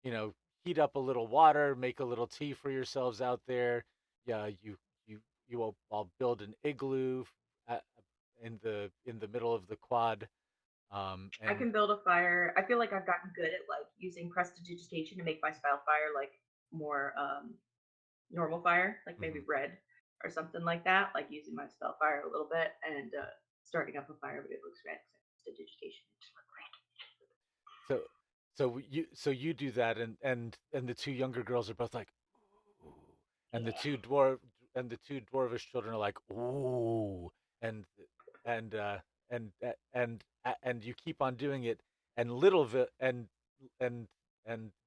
you know heat up a little water, make a little tea for yourselves out there. Yeah, you will all build an igloo at, in the middle of the quad, I and can build a fire. I feel like I've gotten good at like using prestidigitation to make my spell fire like more normal fire, like maybe mhm. red or something like that. Like using my spell fire a little bit and starting up a fire, but it looks red because prestidigitation. It just looks red. So so you do that, and the two younger girls are both like, ooh, and Yeah. the two dwarvish children are like, ooh, and and uh, and you keep on doing it, and and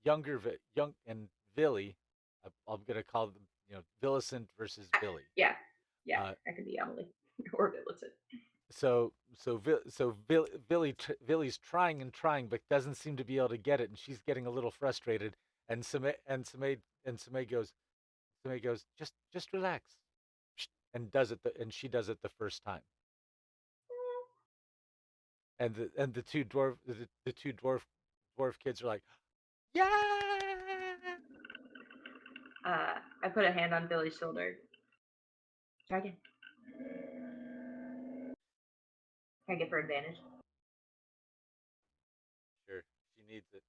younger young and Villy, I'm gonna call them Villicent versus Villy. Yeah. Yeah. Uh, I could be Emily or Villicent. Villy's trying and trying, but doesn't seem to be able to get it, and she's getting a little frustrated. Sime goes, just relax, and she does it the first time, and the two dwarf kids are like, yeah, I put a hand on Billy's shoulder. Try again. Can I get for advantage? sure, she needs it.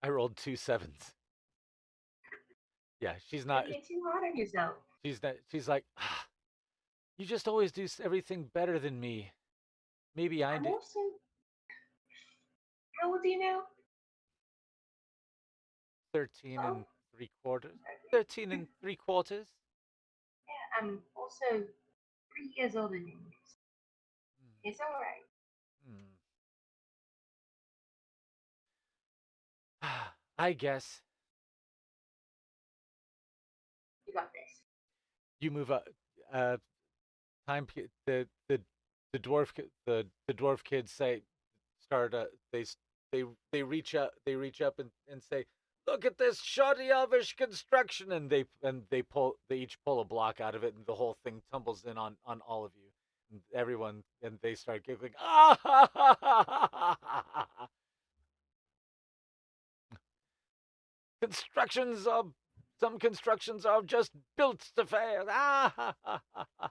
I rolled two sevens. Yeah, You're being too hard on yourself. she's like, ah, you just always do everything better than me. Maybe I I'm do. also. How old are you now? 13 12? and three quarters. Okay. 13 and three quarters. Yeah, I'm also 3 years older than you. It's alright. Hmm. I guess You got this. you move up. Uh, the the dwarf kids say start. They they reach up and say, "Look at this shoddy elvish construction!" And they each pull a block out of it, and the whole thing tumbles in on all of you. And everyone and they start giggling. Ah ha ha ha ha ha ha! Constructions are some constructions are just built to fail. Ah ha ha ha ha!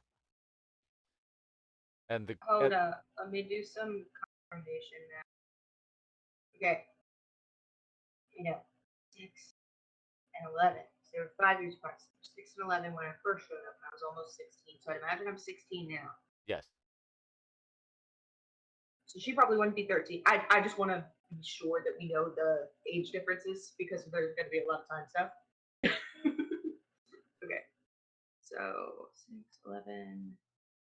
And the Hold up. Let me do some confirmation now. Okay. You know, 6 and 11. So they were 5 years apart. So 6 and 11 when I first showed up, and I was almost 16. So I'd imagine I'm 16 now. yes. So she probably wouldn't be 13. I just want to be sure that we know the age differences because there's going to be a lot of time stuff. Okay. So 6, 11.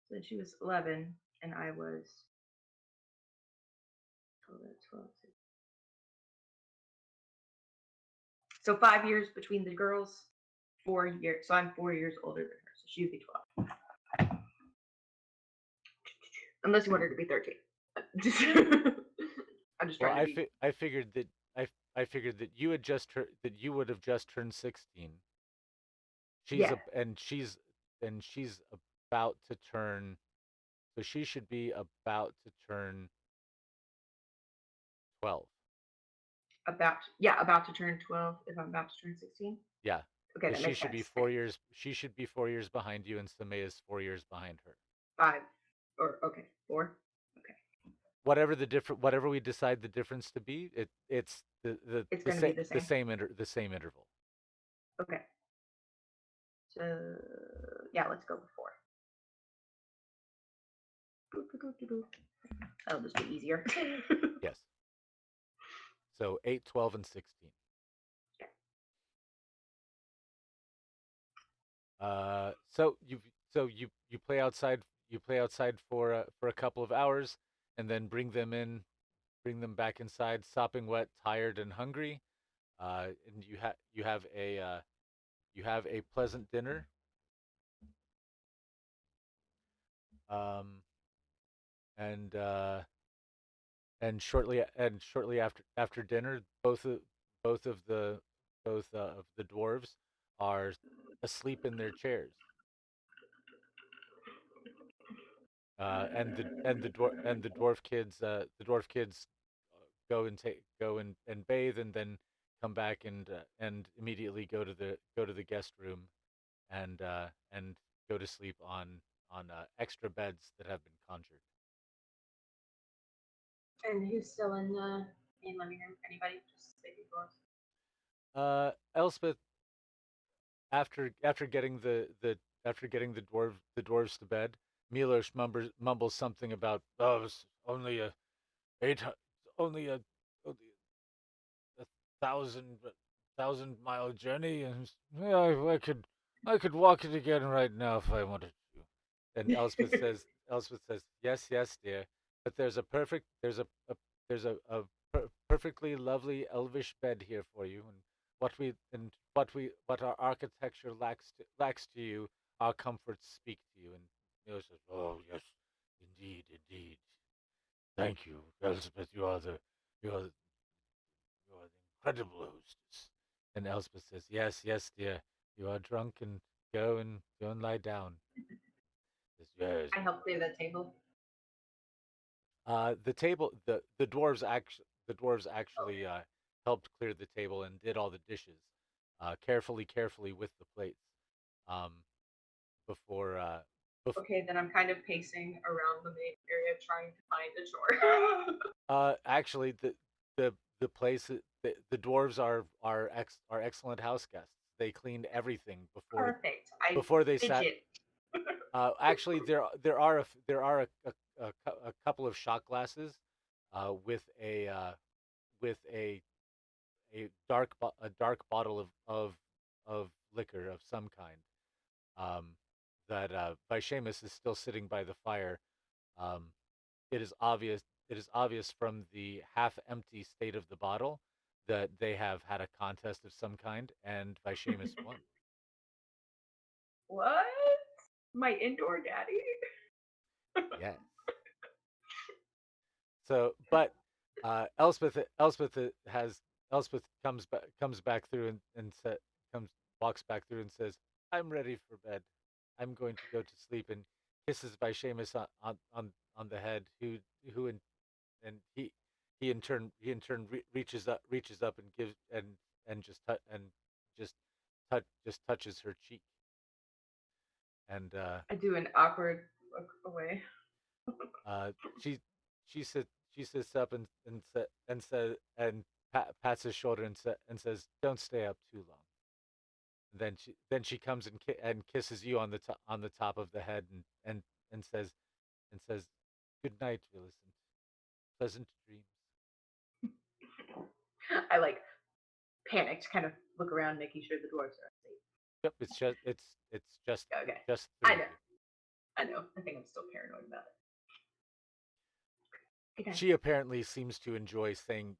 So she was 11, and I was 12. So 5 years between the girls, 4 years. So I'm 4 years older than her. So she would be 12. Unless you want her to be 13. I'm just Well, trying to be. I figured that that you would have just turned 16. She's Yeah, a and she's about to turn, so she should be about to turn 12. about to turn 12 if I'm about to turn 16. Yeah, Okay, because that makes sense. she should be 4 years behind you, and Samay is 4 years behind her. 5 or okay, 4. Okay. Whatever we decide the difference to be, it's It's going to be the same. the same interval. Okay. So yeah, let's go with 4. That'll just be easier. Yes. So 8, 12, and 16. So you play outside. You play outside for a couple of hours, and then bring them back inside, sopping wet, tired, and hungry. And you have a pleasant dinner. Um, and shortly after dinner, both of the both of the dwarves are asleep in their chairs. And the dwarf kids go and bathe, and then come back and immediately go to the guest room, and go to sleep on extra beds that have been conjured. And who's still in the main living room? Anybody? Just sleeping dwarves. Elspeth, after getting the dwarves to bed, Milos mumbles something about, oh, it's only a eight only only a thousand-mile journey, and yeah, I could walk it again right now if I wanted to. And Elspeth says, yes, yes, dear, but there's a perfectly lovely elvish bed here for you, and what our architecture lacks to you, our comforts speak to you. And Neil says, oh yes, indeed, indeed. Thank you, Elspeth. You are you are the incredible hostess. And Elspeth says, yes, yes, dear. You are drunk, and go and lie down. Says, yes, I yes. helped clear the table. The dwarves actually Okay. helped clear the table and did all the dishes, carefully with the plates, um, before bef- Okay, then I'm kind of pacing around the main area trying to find a chore. actually the place the dwarves are excellent house guests. They cleaned everything Perfect. I before they sat. fidget. Actually, there are a couple of shot glasses, with with a dark bottle of liquor of some kind, um, that Vishamus is still sitting by the fire. Um, it is obvious from the half empty state of the bottle that they have had a contest of some kind, and Vishamus won. What? My indoor daddy? Yes. So, but Elspeth comes back through, comes walks back through and says, "I'm ready for bed. I'm going to go to sleep," and kisses by Seamus on the head, who and he in turn reaches up and gives and just tou- and just touches her cheek, and I do an awkward look away. Uh, she she sits she sits up and says and pats his shoulder and says, "Don't stay up too long." Then she comes and kisses you on the top of the head, and says, "Good night, Villicent. Pleasant dreams." I like panicked, kind of look around, making sure the dwarves are asleep. Yep, Okay. just I three of know. you. I know. I think I'm still paranoid about it. Good night. She apparently seems to enjoy saying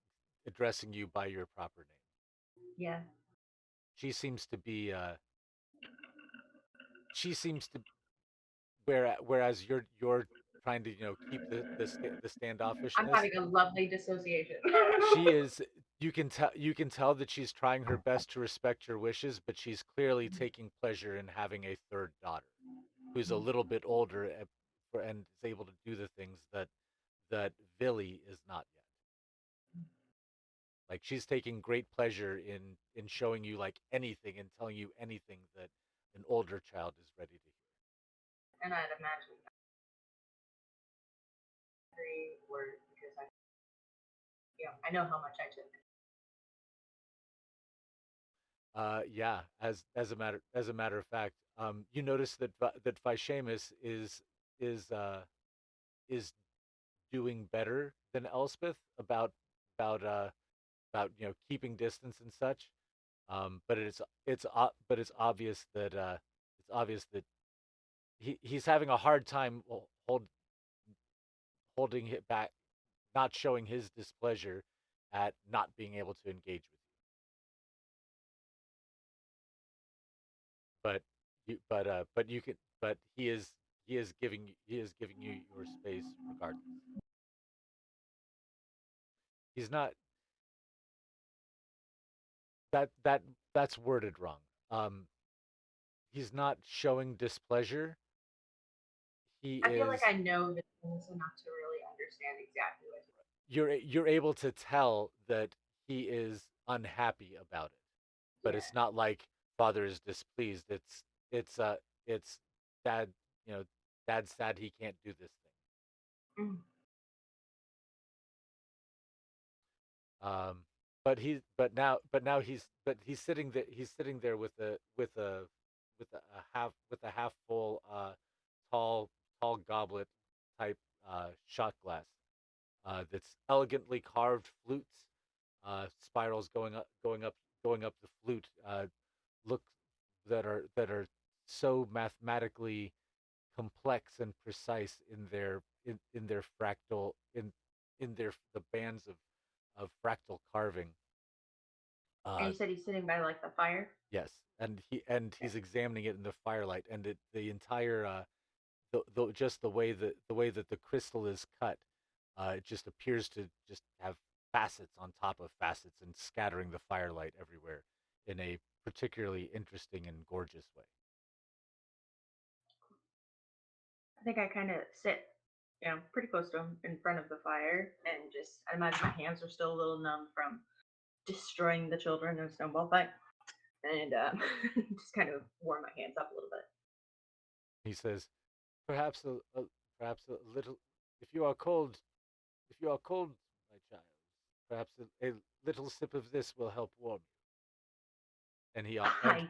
addressing you by your proper name. Yeah. She seems to be she seems to whereas you're trying to keep the I'm standoffishness. having a lovely dissociation. She is you can tell that she's trying her best to respect your wishes, but she's clearly taking pleasure in having a third daughter who's a little bit older, and is able to do the things that Villy is not yet. Like, she's taking great pleasure in showing you like anything and telling you anything that an older child is ready to hear. And I'd imagine every word because I know how much I took. Yeah, as a matter of fact, you notice that Vishamus is uh, is doing better than Elspeth about keeping distance and such. But it's obvious that it's obvious that he's having a hard time holding it back, not showing his displeasure at not being able to engage with you. But but you can, but he is giving you your space regardless. He's not that that that's worded wrong. Um, he's not showing displeasure. He I feel like is I know this enough to really understand exactly what. you're able to tell that he is unhappy about it, but Yeah. it's not like father is displeased. It's it's dad, you know, dad's sad he can't do this thing. Mm. Um, but he's sitting there with a half full tall goblet type shot glass that's elegantly carved flutes, spirals going up the flute, look that are so mathematically complex and precise in their fractal in their the bands of fractal carving. And Uh, you said he's sitting by like the fire. yes, and Okay. he's examining it in the firelight, and the entire just the way that the crystal is cut, it just appears to just have facets on top of facets and scattering the firelight everywhere in a particularly interesting and gorgeous way. I think I kind of sit, pretty close to him in front of the fire, and just I imagine my hands are still a little numb from destroying the children in a snowball fight, and just kind of warm my hands up a little bit. He says, "Perhaps perhaps a little, if you are cold, if you are cold, my child, perhaps a little sip of this will help warm you." And I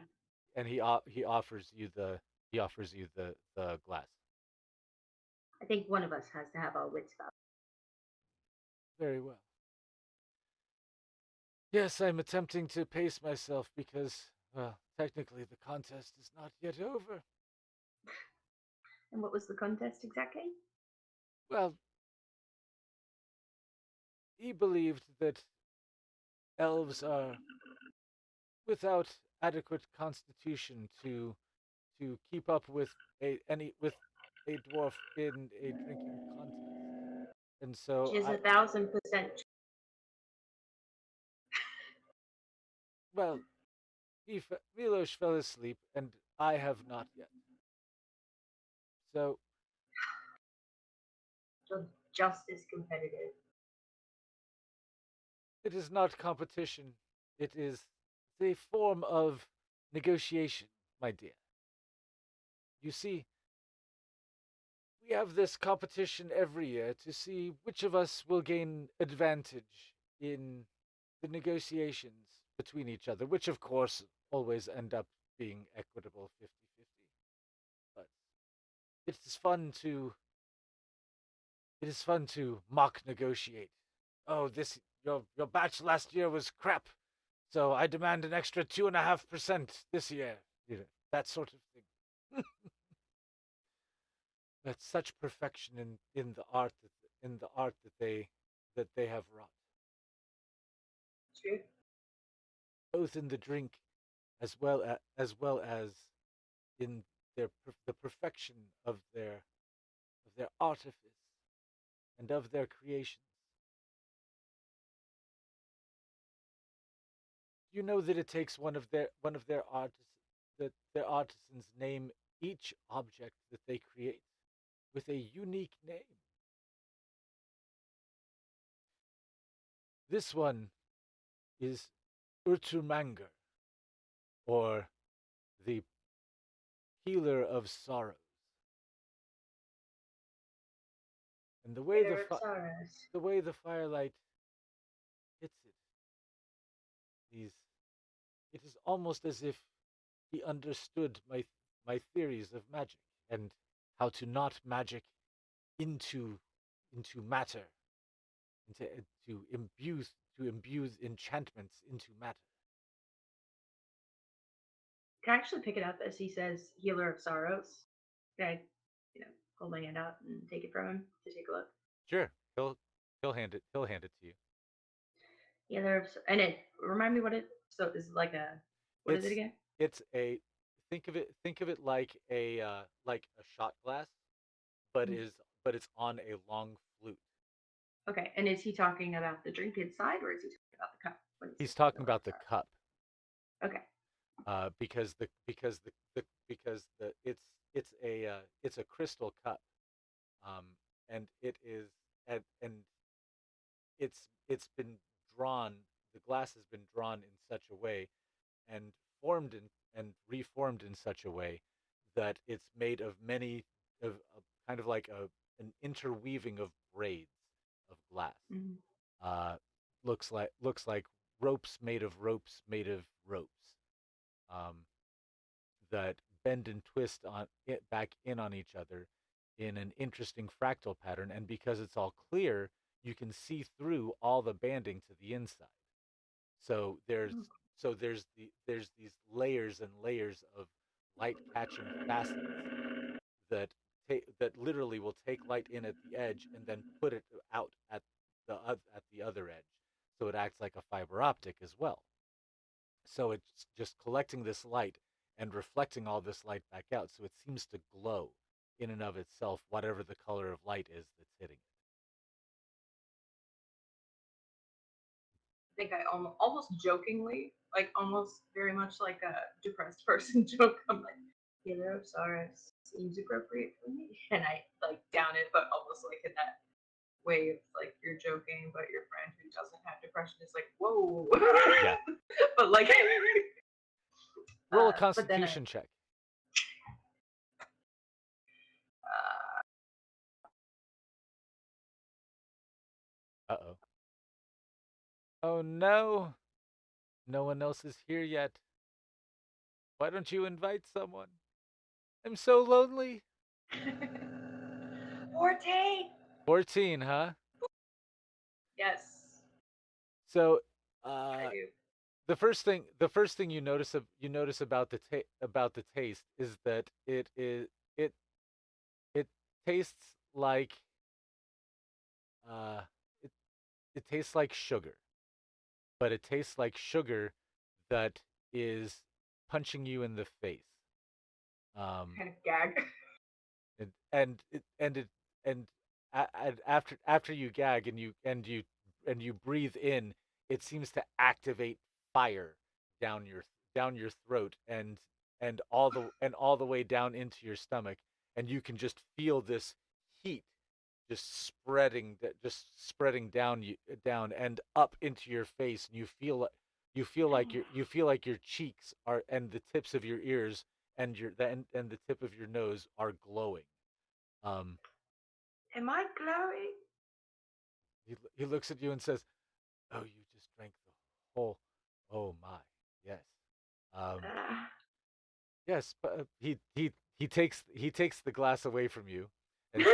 he offers you the glass. I think one of us has to have our wits about. Very well. Yes, I'm attempting to pace myself because, well, technically the contest is not yet over. And what was the contest exactly? Well, he believed that elves are without adequate constitution to keep up with with a dwarf in a drinking contest. And Which so is I 1,000%. well, Milos fell asleep and I have not yet. So Just as competitive. it is not competition. It is a form of negotiation, my dear. You see, we have this competition every year to see which of us will gain advantage in the negotiations between each other, which of course always end up being equitable 50-50. But it is fun to mock negotiate. Oh, this your batch last year was crap, so I demand an extra 2.5% this year. You know, that sort of thing. That's such perfection in the art that they have wrought, True. both in the drink as well as in the perfection of their artifice and of their creations. You know that it takes one of their artists that their artisans name each object that they create with a unique name. This one is Urtumanger, or the healer of sorrows. And Bitter of sorrows. the way the firelight hits it, he's it is almost as if he understood my theories of magic and how to knot magic into matter, into imbue to imbue enchantments into matter. can I actually pick it up as he says, "Healer of sorrows"? Can I, you know, hold my hand out and take it from him to take a look? Sure, he'll hand it to you. Healer of, and it remind me what it. So is it like a, what is it It's again? it's a think of it like a shot glass, but Mhm. is but it's on a long flute. Okay, and is he talking about the drink inside, or is he talking about the cup when he He's says talking healer of about the sorrows? cup, Okay. because it's a crystal cup, um, and it is and it's been drawn. The glass has been drawn in such a way and formed and reformed in such a way that it's made of many of kind of like an interweaving of braids of glass. Mm-hmm. Uh, looks like ropes made of ropes, um, that bend and twist on it back in on each other in an interesting fractal pattern. And because it's all clear, you can see through all the banding to the inside. So there's Oh, there's these layers and layers of light catching facets that literally will take light in at the edge and then put it out at the other edge. So it acts like a fiber optic as well. So it's just collecting this light and reflecting all this light back out. So it seems to glow in and of itself, whatever the color of light is that's hitting it. I think I almost jokingly, like almost very much like a depressed person joke. I'm like, healer of sorrows seems appropriate for me, and I like down it, but almost like in that way of like you're joking, but your friend who doesn't have depression is like, whoa, Yeah. but like, Roll a but then constitution check. uh, Uh oh. Oh no. No one else is here yet. Why don't you invite someone? I'm so lonely. 14. 14, huh? Yes, So, I uh, do. the first thing you notice about about the taste is that it it tastes like uh it it tastes like sugar, but it tastes like sugar that is punching you in the face. Um, Kind of gag. and after you gag and you breathe in, it seems to activate fire down your down your throat and all the way down into your stomach, and you can just feel this heat just spreading down and up into your face, and you feel like your cheeks are and the tips of your ears and the tip of your nose are glowing. Um, Am I glowing? he looks at you and says, "Oh, you just drank the whole. Oh my, yes, um, Uh, yes." But he takes the glass away from you, and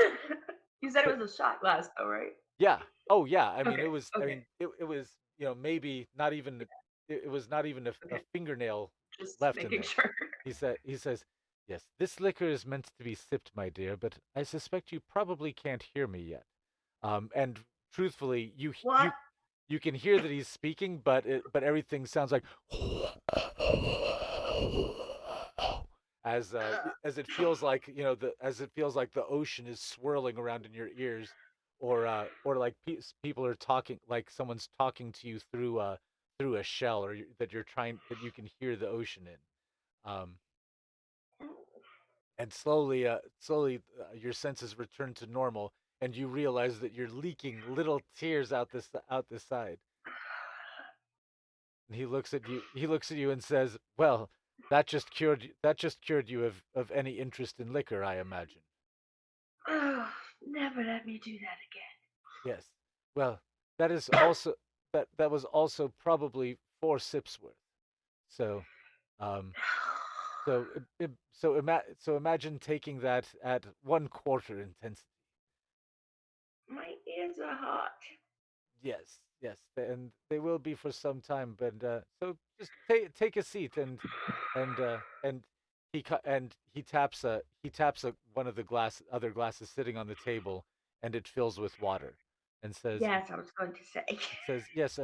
you said put it was a shot glass, though, right? yeah. Oh yeah. I mean, Okay. it was. I Okay. mean, it was. Maybe not even. It was not even a Okay. fingernail Just left in making there. sure. He says, "Yes, this liquor is meant to be sipped, my dear, but I suspect you probably can't hear me yet." And truthfully, What? you can hear that he's speaking, but everything sounds like as it feels like the ocean is swirling around in your ears, or like people are talking, like someone's talking to you through a shell, or that you can hear the ocean in. And slowly, your senses return to normal, and you realize that you're leaking little tears out the side. And he looks at you and says, "Well, that just cured you of any interest in liquor, I imagine." Oh, never let me do that Yes. Well, that is also that was also probably 4 sips worth. So, um, so imagine taking that at 1/4 intensity. again. My ears are hot. Yes, yes, and they will be for some time. But so just take a seat, and he taps one of the other glasses sitting on the table, and it fills with water, and Yes, I was going to say. says yes,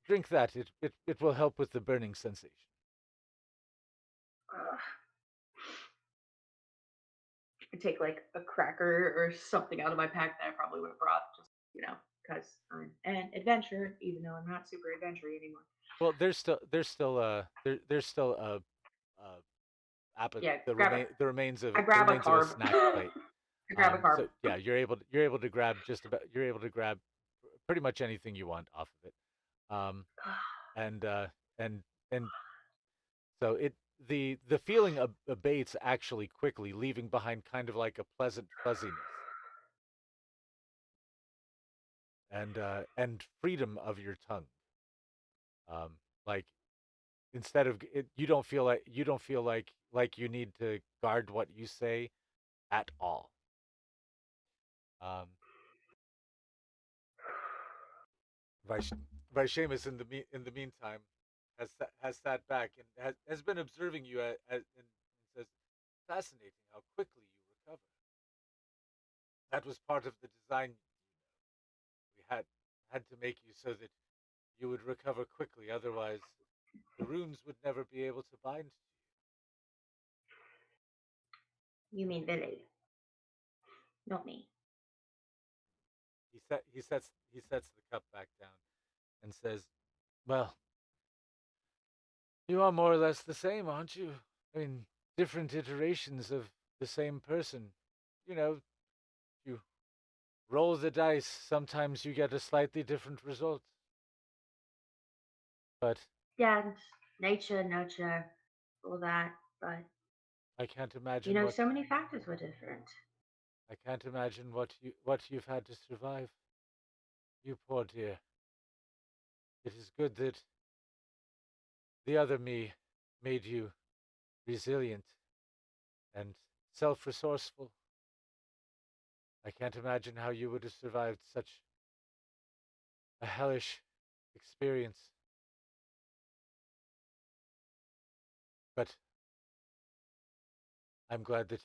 drink that. It will help with the burning sensation. uh, I take like a cracker or something out of my pack that I probably would have brought, just because I'm an adventurer, even though I'm not super adventurous anymore. Well, there's still Yeah, the I grab a remains of a carb. snack plate. I grab a carb. So yeah, you're able to grab you're able to grab pretty much anything you want off of it. Um, and and and so the feeling abates actually quickly, leaving behind kind of like a pleasant fuzziness and freedom of your tongue. Like instead of it, you don't feel like you need to guard what you say at all. Um, Vish- Vishamus, in the meantime, has sat back and has been observing you and says, "Fascinating how quickly you recover. That was part of the design. We had to make you so that you would recover quickly. Otherwise, the runes would never be able to bind to You mean Billy, not me. you." He sets the cup back down and says, "Well, you are more or less the same, aren't you? I mean, different iterations of the same person. You know, you roll the dice, sometimes you get a slightly different result. But Yeah, nature, nurture, all that. But, I can't imagine so many factors were different. what you've had to survive. You poor dear. It is good that the other me made you resilient and self-resourceful. I can't imagine how you would have survived such a hellish experience. But I'm glad that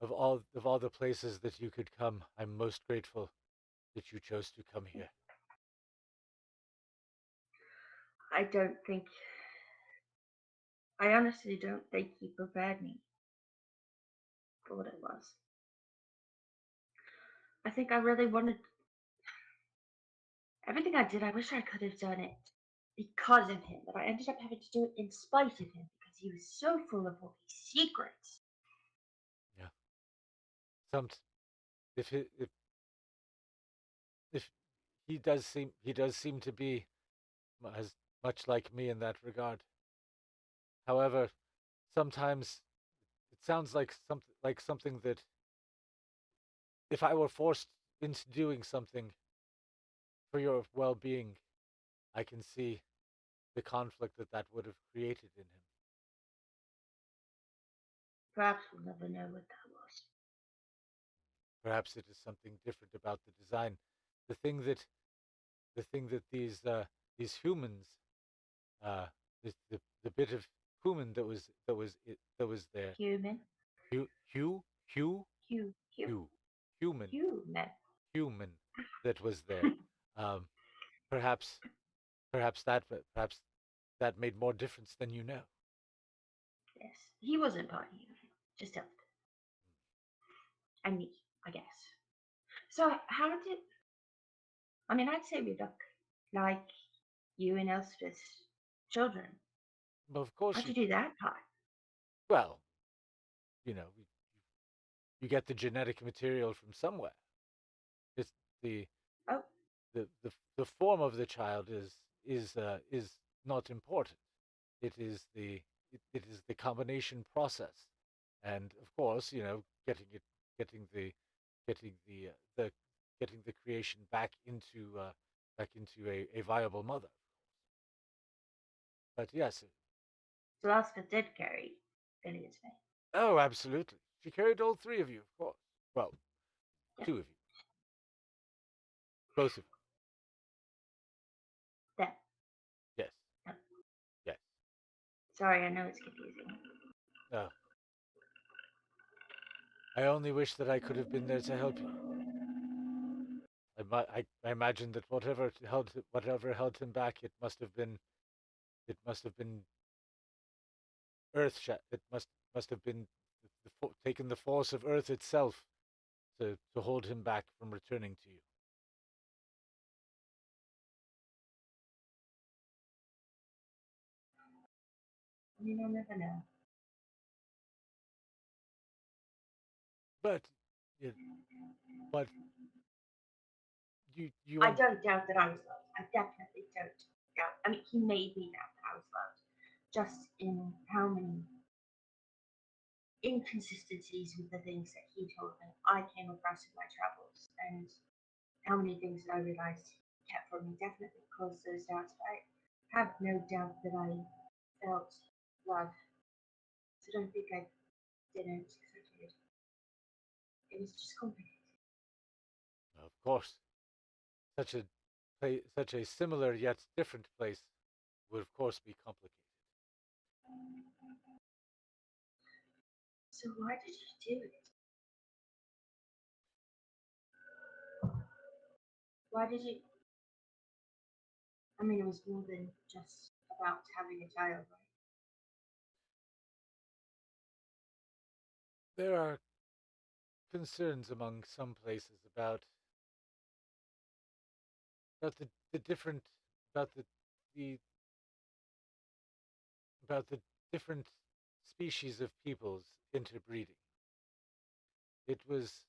of all the places that you could come, I'm most grateful that you chose to come here. I don't think, I honestly don't think he prepared me for what it was. I think I really wanted everything I did. I wish I could have done it because of him, but I ended up having to do it in spite of him because he was so full of all these secrets. Yeah. Some if he does seem to be as much like me in that regard. However, sometimes it sounds like something that if I were forced into doing something for your well-being, I can see the conflict that that would have created in him. Perhaps we'll never know what that was. Perhaps it is something different about the design. The thing that these humans, uh, the bit of human that was there, Human, hu, hu, hu, hu, hu, hu, human, human. human that was there. Um, perhaps perhaps that made more difference than you know. Yes, he wasn't part of human, just Elf and me, I guess. So how did? I mean, I'd say we look like you and Elspeth's children. But of course How'd you do that part? well, you know, you get the genetic material from somewhere. It's the Oh, the form of the child is not important. It is it is the combination process, and of course, getting the getting the creation back into a viable mother. But yes, so Elspeth did carry Billy's name. oh, absolutely. She carried all three of you, of course. Well, Yeah. two of you, both of you. Sorry, I know it's confusing. No, I only wish that I could have been there to help you. I imagine that whatever held him back, it must have been it must have been taken the force of Earth itself to hold him back from returning to you. I mean, I'll never know. But, you, but you I want don't doubt that I was loved. I definitely don't doubt. I mean, he made me doubt that I was loved. Just in how many inconsistencies with the things that he told me I came across in my travels, and how many things that I realized he kept from me definitely caused those doubts. But I have no doubt that I felt love. So don't think I didn't, because I did. It was just complicated. of course such a such a similar yet different place would of course be complicated. So why did you do it? Why did you? I mean, it was more than just about having a child, right? There are concerns among some places about the different about the about the different species of peoples interbreeding. It was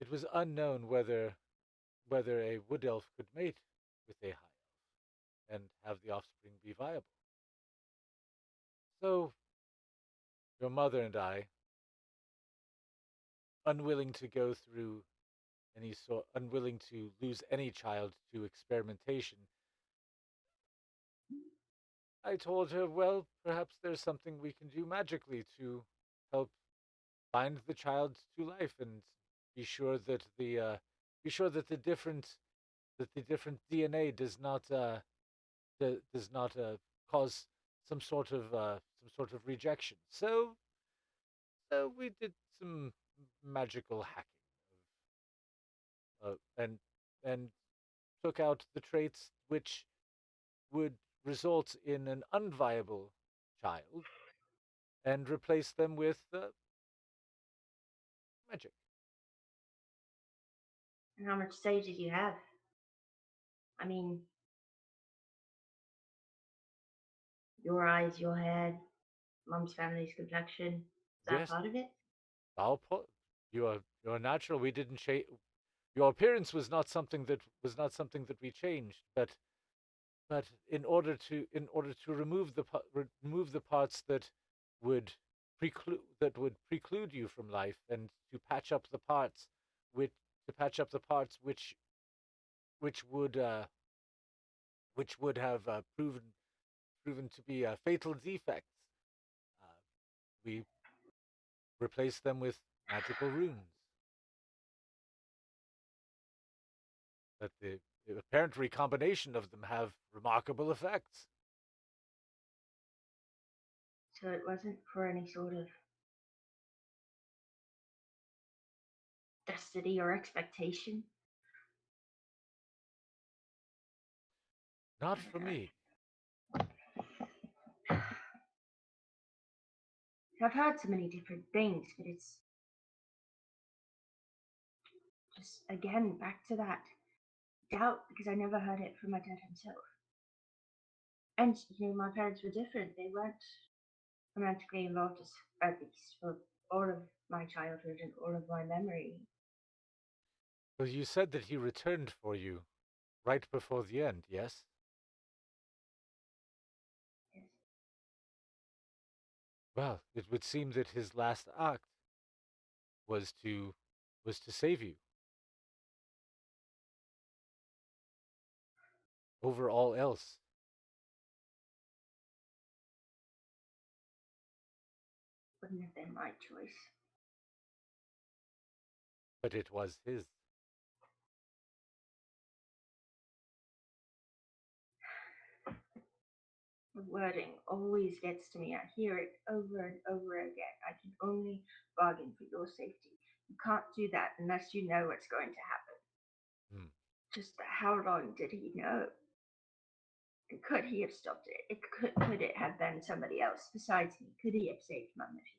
it was unknown whether a wood elf could mate with a high elf and have the offspring be viable. So your mother and I, unwilling to go through unwilling to lose any child to experimentation, I told her, well, perhaps there's something we can do magically to help bind the child to life and be sure that the different DNA does not cause some sort of rejection. So we did some magical hacking and and took out the traits which would result in an unviable child and replace them with magic. And how much say did you have? I mean, your eyes, your hair, mom's family's complexion. Is that Yes, part of it? I'll put you are natural. We didn't change. Your appearance was not something that we changed, but in order to remove the parts that would preclude you from life, and to patch up the parts which to patch up the parts which would uh, which would have proven to be fatal defects. Uh, we replaced them with magical runes. But the apparent recombination of them have remarkable effects. So it wasn't for any sort of destiny or expectation. Not for Okay. me. I've heard so many different things, but it's just again back to that doubt because I never heard it from my dad himself. And my parents were different. They weren't romantically involved, as at least for all of my childhood and all of my memory. Well, you said that he returned for you right before the end, yes? Yes. Well, it would seem that his last act was to was to save you over all else, Wouldn't have been my choice. but it was his. The wording always gets to me. I hear it over and over again. I can only bargain for your safety. You can't do that unless you know what's going to happen. Hmm. Just how long did he know? And could he have stopped it? Could it have been somebody else besides me? Could he have saved Mum if he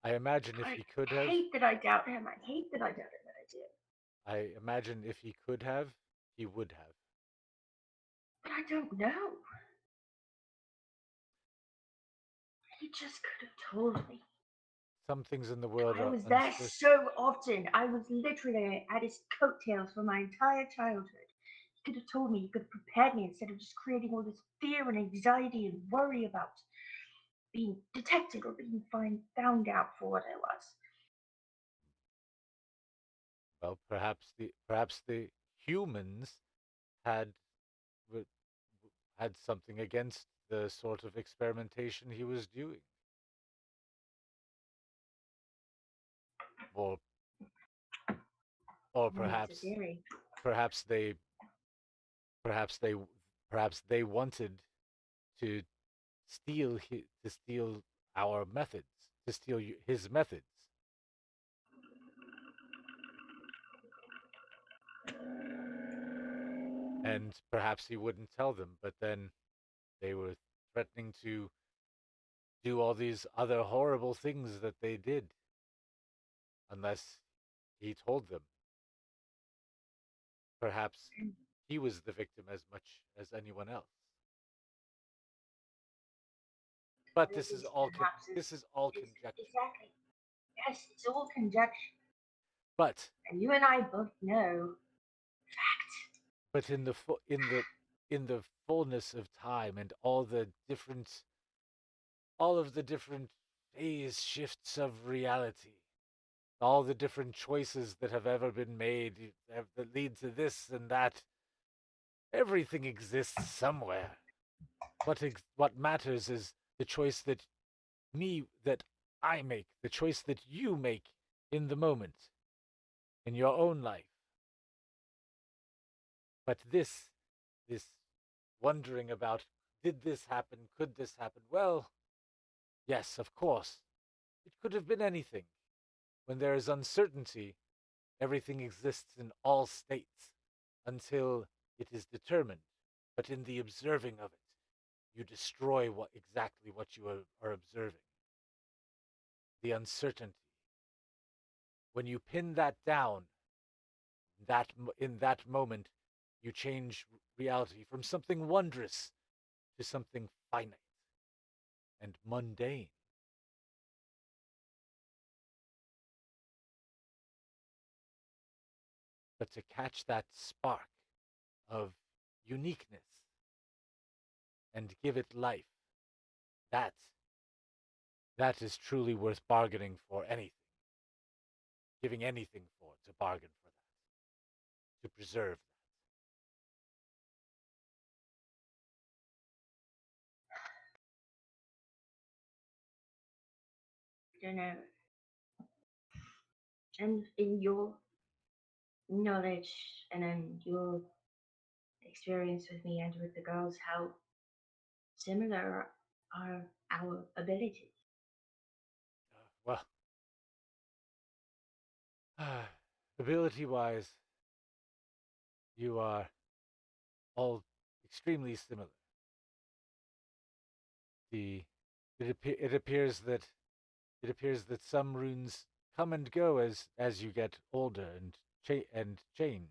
tried? I imagine if I he could have, hate that I doubt him. I hate that I doubt him that I do. I imagine if he could have, he would have. But I don't know. He just could have told me. Some things in the world I are was there uncertain. so often. I was literally at his coattails for my entire childhood. He could have told me, he could have prepared me instead of just creating all this fear and anxiety and worry about being detected or being found out for what I was. Well, perhaps the humans had w- had something against the sort of experimentation he was doing, or or I mean, it's a perhaps theory. perhaps they perhaps they perhaps they wanted to steal our methods, to steal his methods, and perhaps he wouldn't tell them, but then they were threatening to do all these other horrible things that they did unless he told them. Perhaps he was the victim as much as anyone else. But One of this is these all perhaps this is all is conjecture. exactly. Yes, it's all conjecture. But And you and I both know fact. in the in the fullness of time and all of the different phase shifts of reality, all the different choices that have ever been made that lead to this and that, everything exists somewhere. What matters is the choice that I make, the choice that you make in the moment, in your own life. But this wondering about, did this happen? Could this happen? Well, yes, of course. It could have been anything. When there is uncertainty, everything exists in all states until it is determined. But in the observing of it, you destroy what you are observing. The uncertainty. When you pin that down, in that moment, you change reality from something wondrous to something finite and mundane. But to catch that spark of uniqueness and give it life, that that is truly worth bargaining for anything, giving anything for, to bargain for that, to preserve that. I don't know. And in your knowledge and in your experience with me and with the girls, how similar are our abilities? Well, ability wise, you are all extremely similar. The it appears that some runes come and go as you get older and change.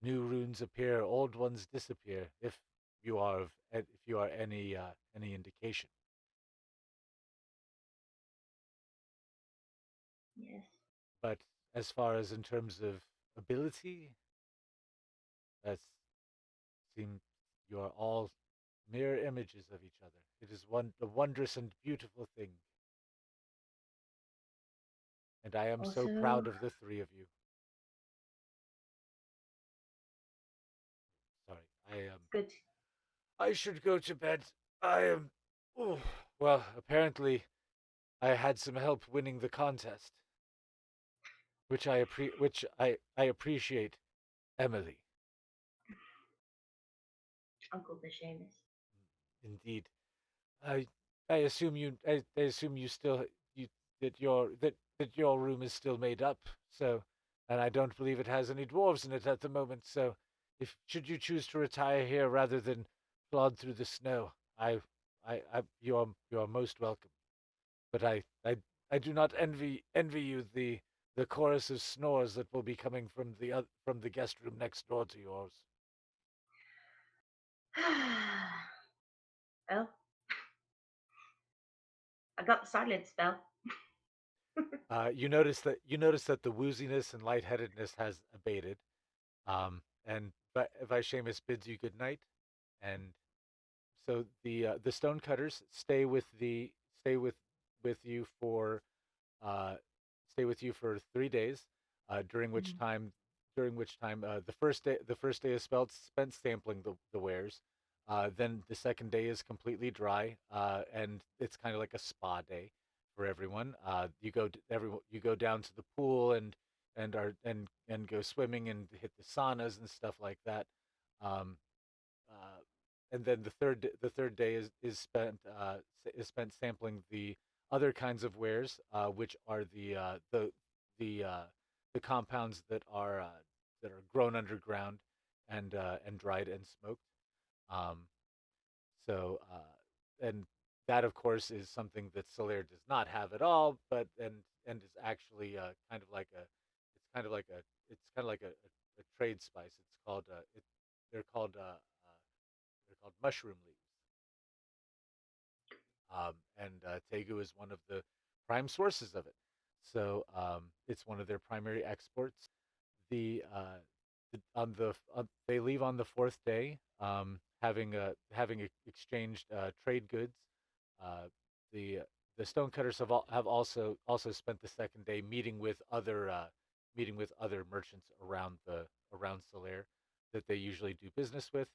New runes appear, old ones disappear. If you are any indication. Yes. But as far as in terms of ability, that's seem you are all mirror images of each other. It is a wondrous and beautiful thing, and I am so proud Also, of the three of you. Sorry, good. I should go to bed. I am. Oh, well, apparently I had some help winning the contest, which I appreciate, Emily. Uncle Seamus. Indeed. I I assume I assume you still you that your room is still made up. So, and I don't believe it has any dwarves in it at the moment. So, if should you choose to retire here rather than plod through the snow, you are most welcome. But I do not envy you the chorus of snores that will be coming from from the guest room next door to yours. Well, I got the silence spell. You notice that the wooziness and lightheadedness has abated. And but Vishamus bids you good night, and so the stonecutters stay with you for uh, stay with you for 3 days, Mhm. during which time the first day is spent sampling the wares. Then the second day is completely dry, and it's kind of like a spa day for everyone. You go down to the pool and go swimming and hit the saunas and stuff like that. Um, uh, and then the third day is spent sampling the other kinds of wares, which are the the compounds that are grown underground and dried and smoked. Um, and that of course is something that Solaire does not have at all, but and is actually kind of like a it's kind of like a it's kind of like a trade spice. It's called they're called uh, uh, they're called mushroom leaves. And Tegu is one of the prime sources of it. So it's one of their primary exports. They leave on the fourth day, having exchanged trade goods. Uh, the the stonecutters have also spent the second day meeting with other merchants around Solaire that they usually do business with.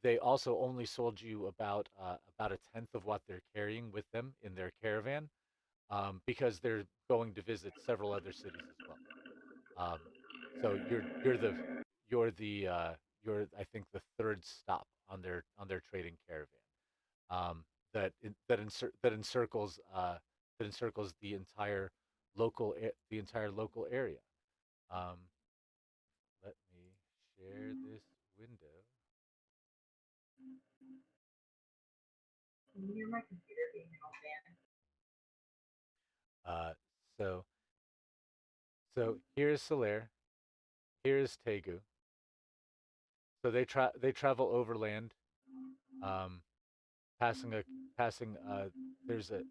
They also only sold you about a tenth of what they're carrying with them in their caravan, because they're going to visit several other cities as well. Um, so you're the you're I think the third stop on their trading caravan, that encircles the entire local area. Um, Let me share this window. Can you hear my computer being an old man? Uh, so here's Solaire, here's Tegu. So they travel overland, um, passing a passing there's a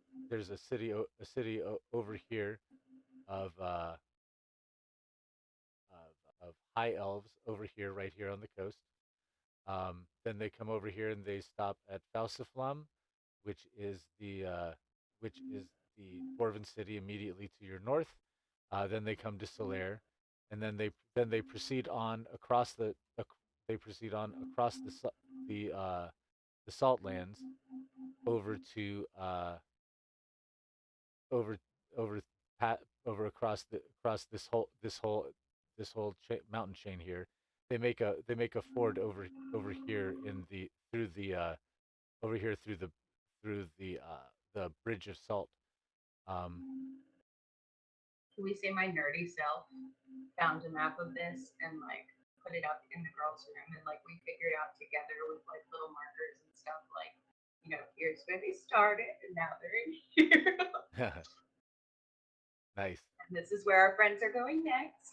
a city over here of of high elves over here, right here on the coast. Then they come over here and they stop at Falsiflam, which is which is the dwarven city immediately to your north. Then they come to Solaire, and then they proceed on across they proceed on across the salt lands over to over over pat over across this whole mountain chain here. They make a ford over here in the through the over here through the bridge of salt. Um, Can we say my nerdy self found a map of this and like put it up in the girls' room and like we figured out together with like little markers and stuff like, here's where they started and now they're in here. nice. And this is where our friends are going next.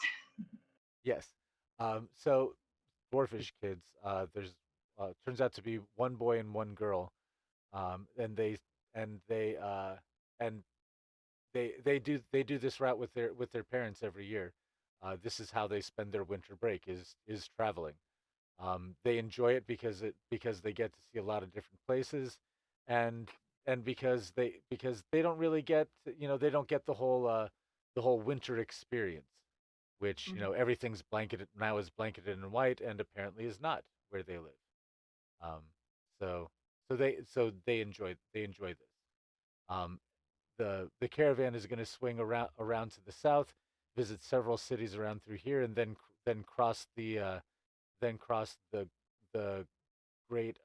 Yes. So dwarfish kids. There's turns out to be one boy and one girl. And and they uh, and they do this route with their parents every year. This is how they spend their winter break is traveling. They enjoy it because they get to see a lot of different places, and because they don't really get they don't get the whole winter experience, which everything's blanketed now is blanketed in white and apparently is not where they live. Um, so they enjoy this. Um, the caravan is going to swing around to the south, visit several cities around through here, and then cross the great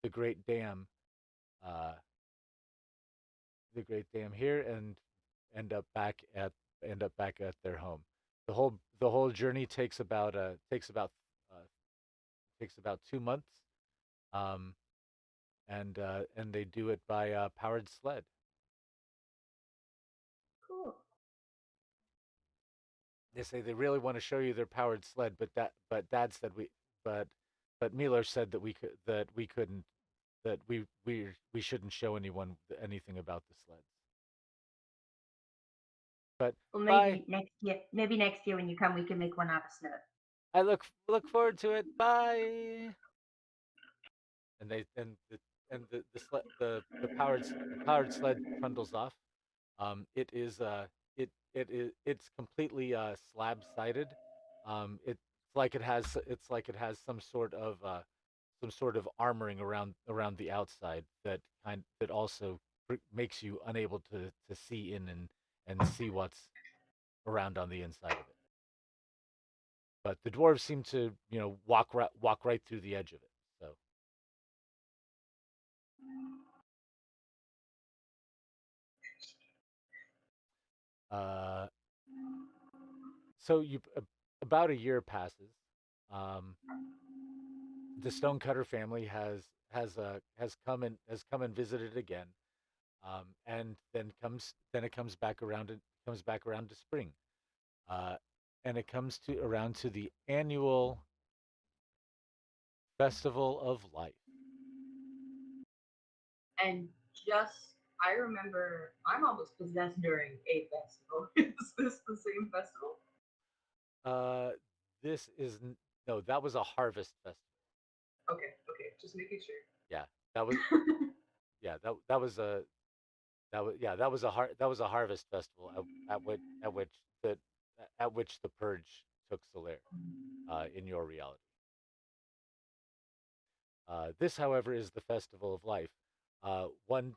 the great dam uh, the great dam here and end up back at end up back at their home. The whole journey uh, takes about 2 months, um, and they do it by powered sled. Cool. They say they really want to show you their powered sled, but Dad said but but Miller said that we couldn't that we shouldn't show anyone anything about the sleds. But Well, bye. maybe next year when you come, we can make one out of snow. I look forward to it. Bye. And the powered sled trundles off. It is it's completely slab sided. It's like it has some sort of armoring around the outside that also makes you unable to see in and see what's around on the inside of it. But the dwarves seem to walk right through the edge of it. So uh, you about a year passes. Um, the Stonecutter family has come and visited again, and then it comes back around to spring, uh, and it comes to around to the annual festival of life. And just, I remember I'm almost possessed during a festival. Is this the same festival? Uh, this is no, that was a harvest festival. Okay, okay, just making sure. Yeah, that was yeah that was a that was a harvest festival the at which the purge took Solaire in your reality. This, however, is the festival of life, one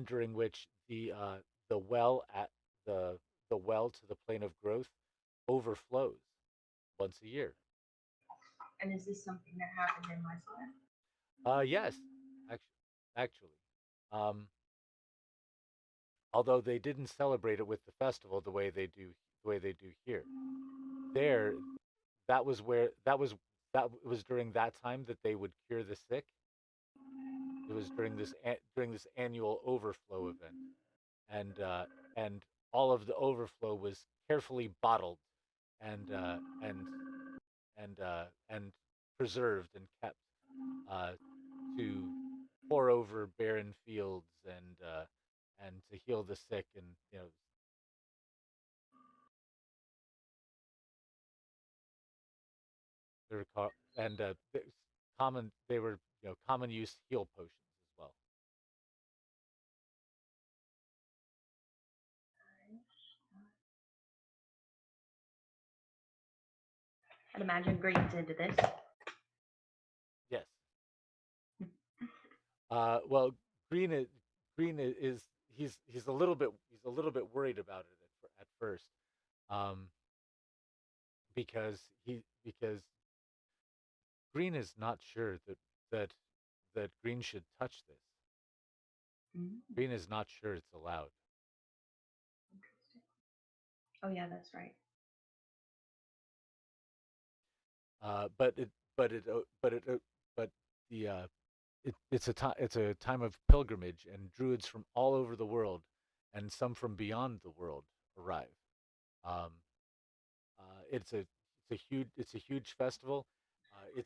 during which the well at the well to the plane of growth overflows once a year. And is this something that happened in my life? Yes, actually, actually, um, although they didn't celebrate it with the festival the way they do here. There, that was during that time that they would cure the sick. It was during this annual overflow event, and and all of the overflow was carefully bottled and and preserved and kept uh, to pour over barren fields and to heal the sick, and they're and common they were common use heal potions as well. I'd imagine Green's into this. Yes. Well, Green is he's a little bit worried about it at first, um, because Green is not sure that Green should touch this. Mm, Green is not sure it's allowed. interesting. Oh yeah, that's right. But it but it but it but the it's a time of pilgrimage, and druids from all over the world and some from beyond the world arrive. Um, it's a huge festival. It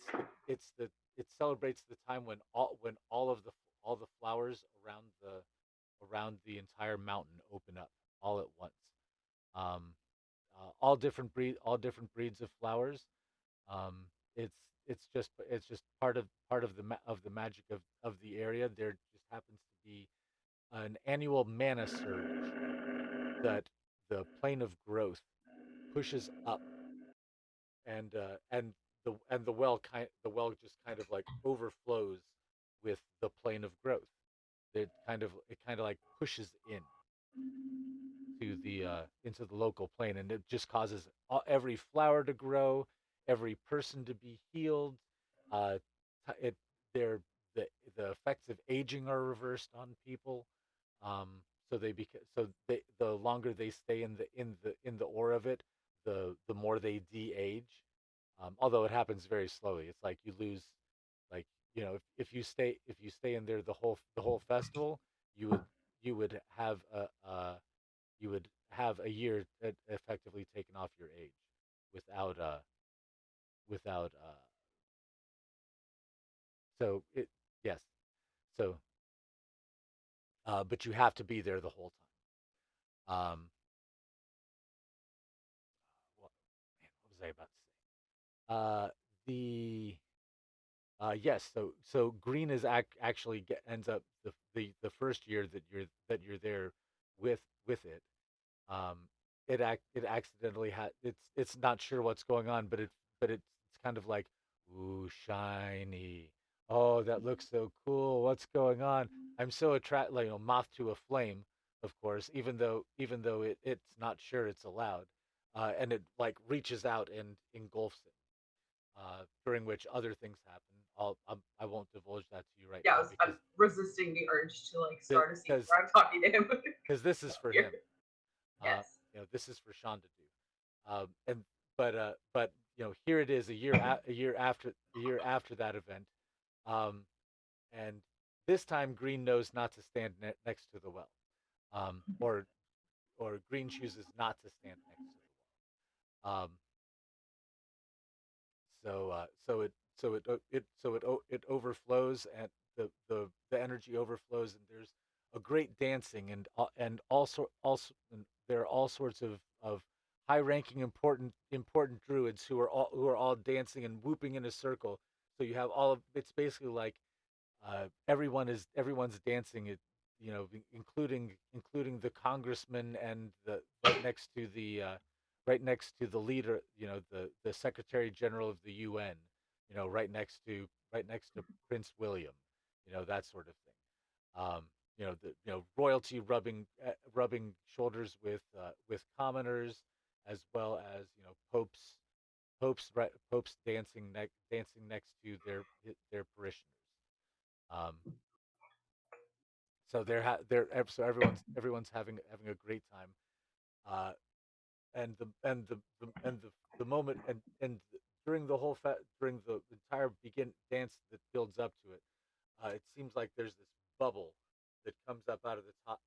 celebrates the time when all the flowers around the entire mountain open up all at once. Um, all different breeds of flowers. Um, it's just part of the magic of the area. There just happens to be an annual mana surge that the plane of growth pushes up, and the well just kind of like overflows with the plane of growth. It kind of like pushes in to the into the local plane, and it just causes every flower to grow, every person to be healed, uh, it they're the effects of aging are reversed on people. Um, so the longer they stay in the aura of it, the more they de-age. Although it happens very slowly. It's like you lose, like if you stay in there the whole festival, you would you would have you would have a year effectively taken off your age without without so it yes. So but you have to be there the whole time. What, man, what was I about to say? The yes, so green is actually ends up the first year that you're there with it. Um, it accidentally had it's not sure what's going on, but it's kind of like, ooh, shiny. Oh, that looks so cool. What's going on? I'm so attracted, like, moth to a flame, of course, even though it's not sure it's allowed, and it like reaches out and engulfs it. During which other things happen. I won't divulge that to you right Yeah, now I'm resisting the urge to like start a scene because where I'm talking to him. this is for Here. him. Yes. This is for Sean to do. And but here it is a year after that event, um, and this time Green knows not to stand next to the well, or Green chooses not to stand next to the well. It overflows, and the energy overflows, and there's a great dancing, and and there are all sorts of high ranking important druids who are all dancing and whooping in a circle. So you have all of it's basically like everyone's dancing it, including the congressman and the right next to the leader, the secretary general of the UN, right next to Prince William, that sort of thing. Royalty rubbing shoulders with commoners, as well as popes dancing next to their parishioners. Um, so everyone's having a great time. Uh, the moment and during the during the entire begin dance that builds up to it, it seems like there's this bubble that comes up out of the top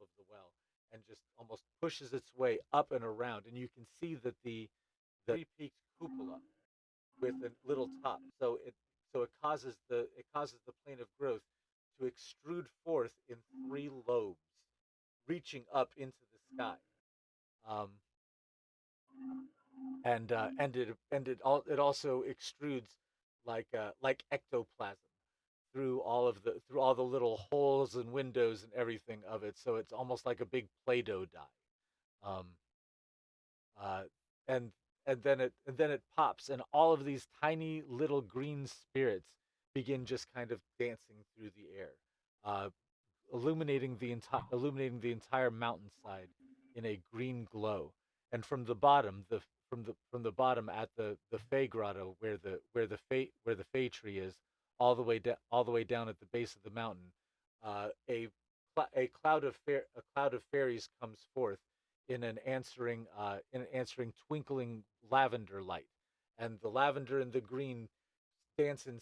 of the well and just almost pushes its way up and around, and you can see that the three peaked cupola with a little top. It causes the plane of growth to extrude forth in three lobes, reaching up into the sky. Um, it also extrudes like ectoplasm through all the little holes and windows and everything of it. So it's almost like a big Play-Doh die. Um, uh, and and then it pops, and all of these tiny little green spirits begin just kind of dancing through the air, uh, illuminating the entire mountainside in a green glow. And from the bottom, from the bottom at the Fey Grotto, where the Fey tree is, all the way down at the base of the mountain, a cloud of fairies comes forth in an answering twinkling lavender light, and the lavender and the green dance in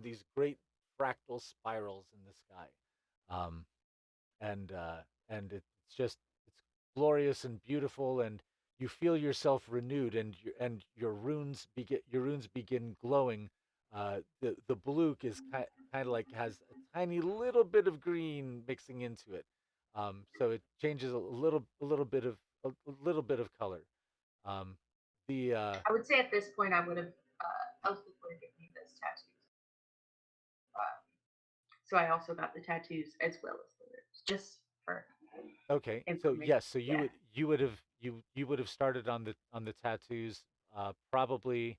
these great fractal spirals in the sky. Um, and it's just it's glorious and beautiful, and you feel yourself renewed, and your runes begin glowing. The blue is kind of like has a tiny little bit of green mixing into it, so it changes a little bit of color. Um, the I would say at this point I would have Elspeth would have given me those tattoos. Uh, so I also got the tattoos as well as the ribs, just for Okay, so information. yes, so Yeah. you would have started on the tattoos, probably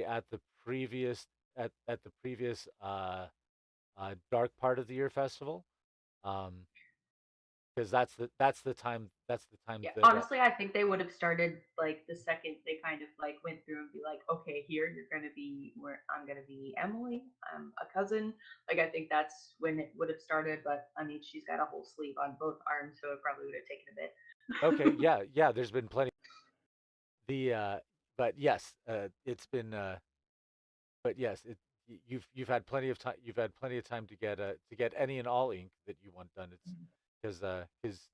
at the previous at the previous dark part of the year festival. Um, because that's the time Yeah, that honestly, I think they would have started like the second they kind of like went through and be like, okay, here you're gonna be where I'm gonna be Emily, I'm a cousin. Like I think that's when it would have started, but I mean she's got a whole sleeve on both arms, so it probably would have taken a okay, bit. yeah, yeah, there's been plenty. The But yes, it's been but yes, you've had plenty of time. You've had plenty of time to get any and all ink that you want done. It's because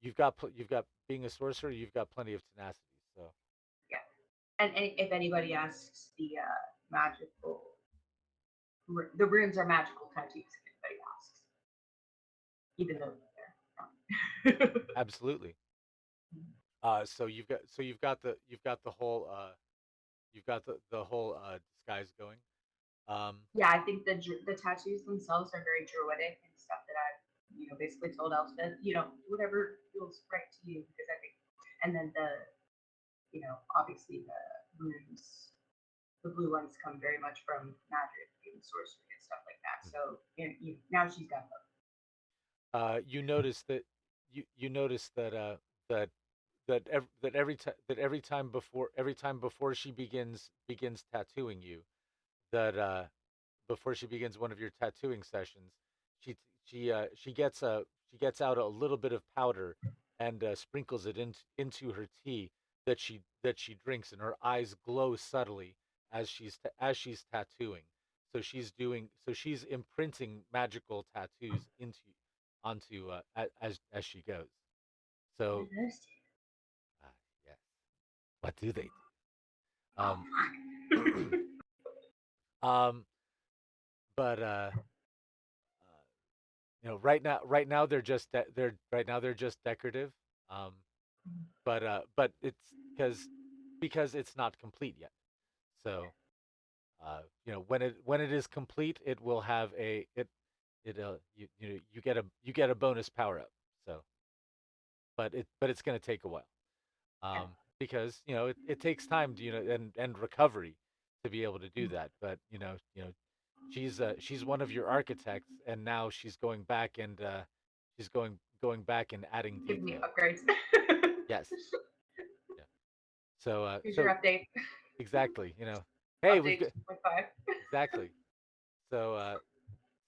you've got being a sorcerer, you've got plenty of tenacity. So Yeah, and if anybody asks, magical the runes are magical tattoos. If anybody asks, even though they're not. absolutely. You've got the whole disguise going. Um, Yeah, I think the tattoos themselves are very druidic and stuff that I've basically told Elspeth, whatever feels right to you because I think, and then obviously the runes, the blue ones come very much from magic and sorcery and stuff like that. So now she's got both. you notice that you notice that every time before she begins tattooing you, that before she begins one of your tattooing sessions, she she gets out a little bit of powder and sprinkles it into her tea that she drinks, and her eyes glow subtly as she's tattooing. So she's imprinting magical tattoos into onto as she goes. What So are those two? uh, yes, what do they do? Oh fuck. Um, but right now they're just decorative. Um, but it's because it's not complete yet. So when it is complete, it will have a it you get a bonus power up. So but it's going to take a while. Yeah. Because it takes time to and recovery to be able to do that. But she's one of your architects, and now she's going back and she's going back and adding Give me detail. upgrades. Yes, yeah. So Here's your update. exactly, hey, we've Update got 2.5. exactly. So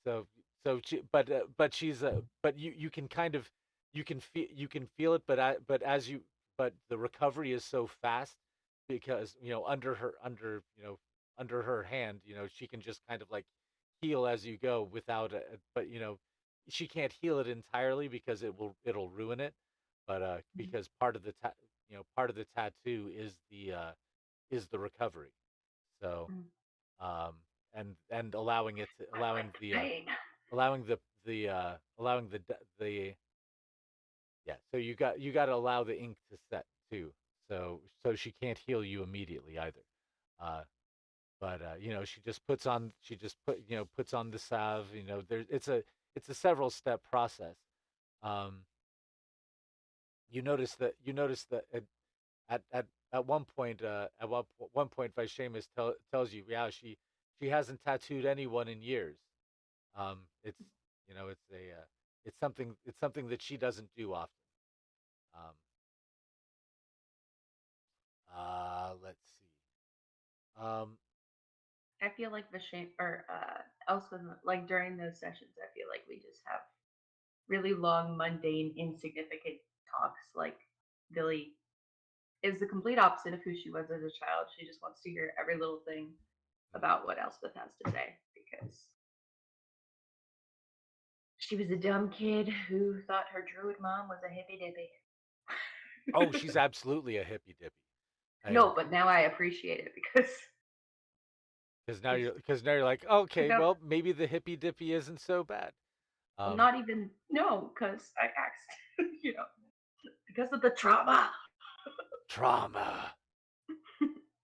so but she's but you can kind of you can feel it, but the recovery is so fast because under her hand, she can just kind of like heal as you go without but she can't heal it entirely because it'll ruin it, but because part of the tattoo is the recovery. So um and I like the pain. allowing allowing the yeah, so you got to allow the ink to set too. So she can't heal you immediately either. Uh but she just puts on the salve, there it's a several step process. Um you notice that at one point one point Vishamus tells you, yeah, she hasn't tattooed anyone in years. It's it's a it's something that she doesn't do often. Um, let's see. Um, I feel like the shape or Elspeth, like during those sessions, I feel like we just have really long, mundane, insignificant talks. Like Billy is the complete opposite of who she was as a child. She just wants to hear every little thing about what Elspeth has to say because she was a dumb kid who thought her druid mom was a hippy dippy. oh, she's absolutely a hippy dippy. I mean, No, but now I appreciate it because because now you're like, you okay, know, well, maybe the hippy dippy isn't so bad. well, Um, not even no, because I asked, because of the trauma. trauma.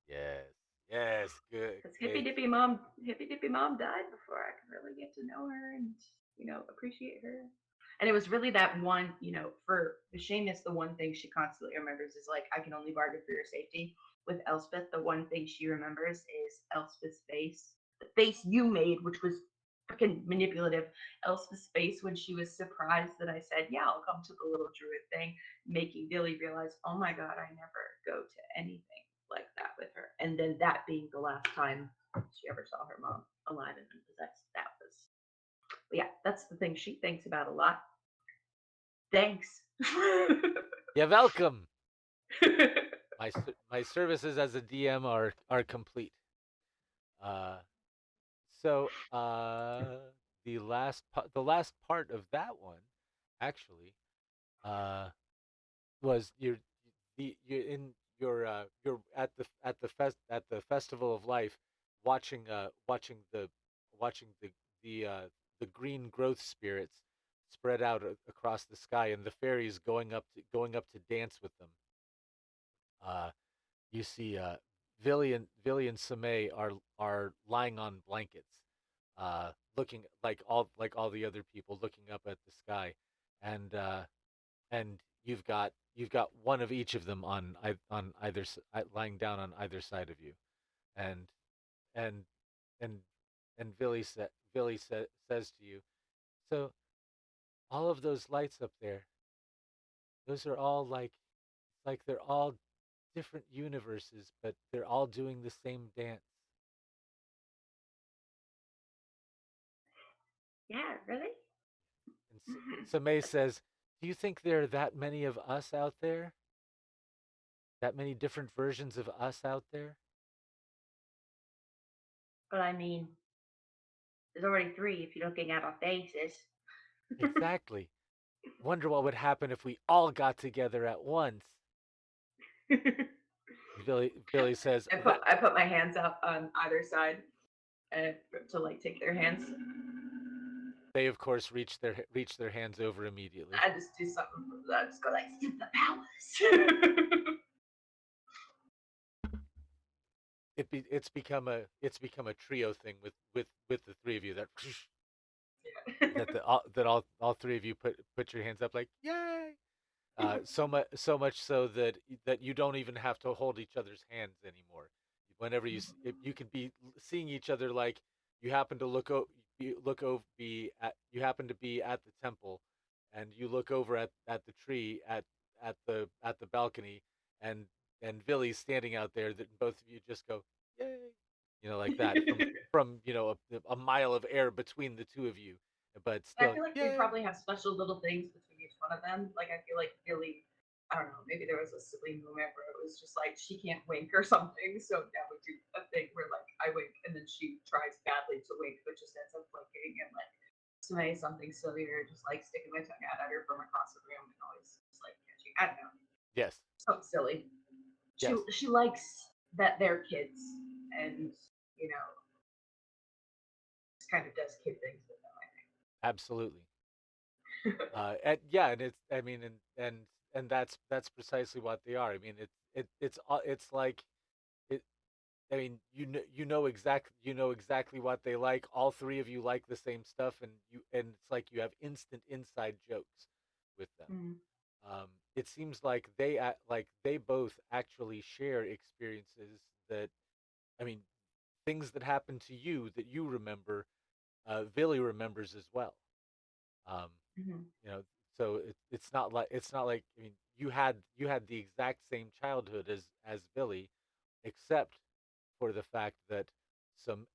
Yes, yes, good, Because great. Hippy Dippy Mom died before I could really get to know her and appreciate her. And it was really that one, for Seamus, the one thing she constantly remembers is like, I can only bargain for your safety. With Elspeth, the one thing she remembers is Elspeth's face, the face you made, which was freaking manipulative. Elspeth's face when she was surprised that I said, "Yeah, I'll come to the little druid thing," making Billy realize, "Oh my god, I never go to anything like that with her." And then that being the last time she ever saw her mom alive and unpossessed. That was, but yeah, that's the thing she thinks about a lot. Thanks. You're welcome. My services as a DM are complete. Uh, so the last part of that one, actually, uh, was you're in you're at the festival of life, watching watching the green growth spirits spread out across the sky, and the fairies going up to dance with them. Uh, you see Villy and Samay are lying on blankets, looking like all the other people, looking up at the sky, and and you've got one of each of them on lying down on either side of you, and and and and says to you, so all of those lights up there, those are all like they're all different universes, but they're all doing the same dance. Yeah, really? And Samay says, "Do you think there are that many of us out there? That many different versions of us out there?" But I mean, there's already three if you're looking at our faces. Exactly. Wonder what would happen if we all got together at once. Billy says that I put my hands up on either side uh, to like take their hands. they of course reach their hands over immediately. I just do something. I just go like, "Sip the powers." It's become a trio thing with the three of you Yeah. that all three of you put your hands up like yay. So much so that you don't even have to hold each other's hands anymore. Whenever you can be seeing each other, like you happen to look over be at you happen to be at the temple, and you look over at the tree at the balcony, and Billy's standing out there. That both of you just go yay, like that from a mile of air between the two of you, but I still feel like we yay. probably have special little things between each one of them. Like I feel like Billy, I don't know, maybe there was a silly moment where it was just like she can't wink or something. So yeah, we do a thing where like I wink and then she tries badly to wink, but just ends up blinking and like say something sillier, just like sticking my tongue out at her from across the room and always just like catching. I don't know, Yes, something silly. yes, She likes that they're kids and you know just kind of does kid things with them. absolutely. And yeah, and it's I mean, and that's precisely what they are. I mean, it's like it. I mean, you know exactly what they like. All three of you like the same stuff, and it's like you have instant inside jokes with them. Mm, It seems like they both actually share experiences that I mean things that happen to you that you remember. Billy remembers as well. Um, mm-hmm. you know, so it's not like I mean you had the exact same childhood as Billy, except for the fact that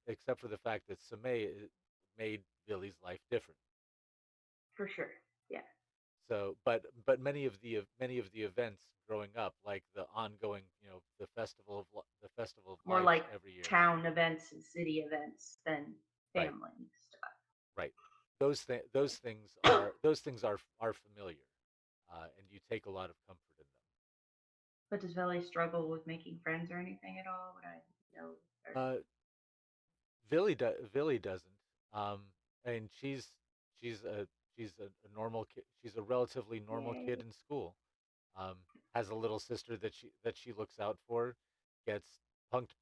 except for the fact that Samay made Billy's life different. For sure. Yeah. So, but many of the events growing up, like the ongoing, the festival of More lights like every year, town events and city events than right, family stuff. right. Those things are familiar, and you take a lot of comfort in But does Velly struggle with making friends or anything at all? Would I know? Or... them. Villy doesn't. Um, and she's a a normal kid. She's a relatively normal kid Yay. in school. Um, has a little sister that she looks out for. Gets punked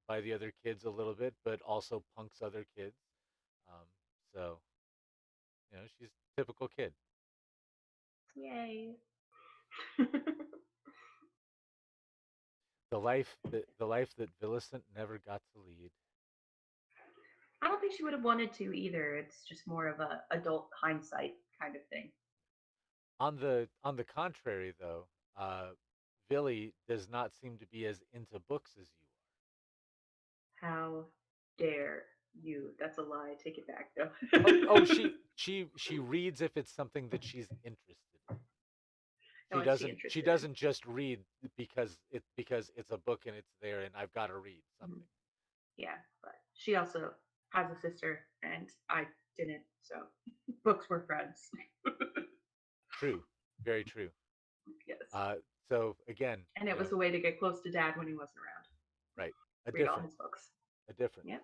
by the other kids a little bit, but also punks other kids. Um, so she's a typical kid. Yay. The life that Villicent never got to lead. I don't think think she would have wanted to either. It's just more of a adult hindsight kind of thing. On the contrary, though, Billy does not seem to be as into books as you How dare you? That's a lie. Take it back, though. are. Oh, she reads if it's something that she's interested in. No, She what's she doesn't she interested in? doesn't just read because it's a book and it's there and I've got to read Mhm. something. Yeah, but she also has a sister, and I didn't, so books were friends. True, very true. Yes. Uh, so again, And it was a way to get close to dad when he wasn't around. right, a Read all difference, his books. a difference. Yep.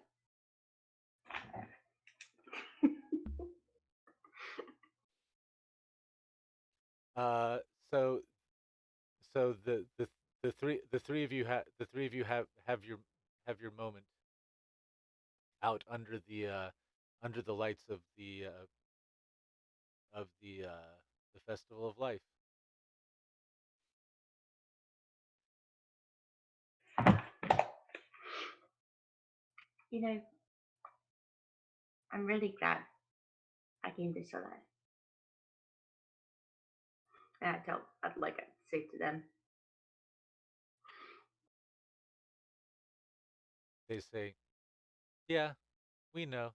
Uh, so so the three of you have your moment out under the lights of the festival of life. You know, I'm really glad I came to Solar. And I'd say to them, They say, "Yeah, we know."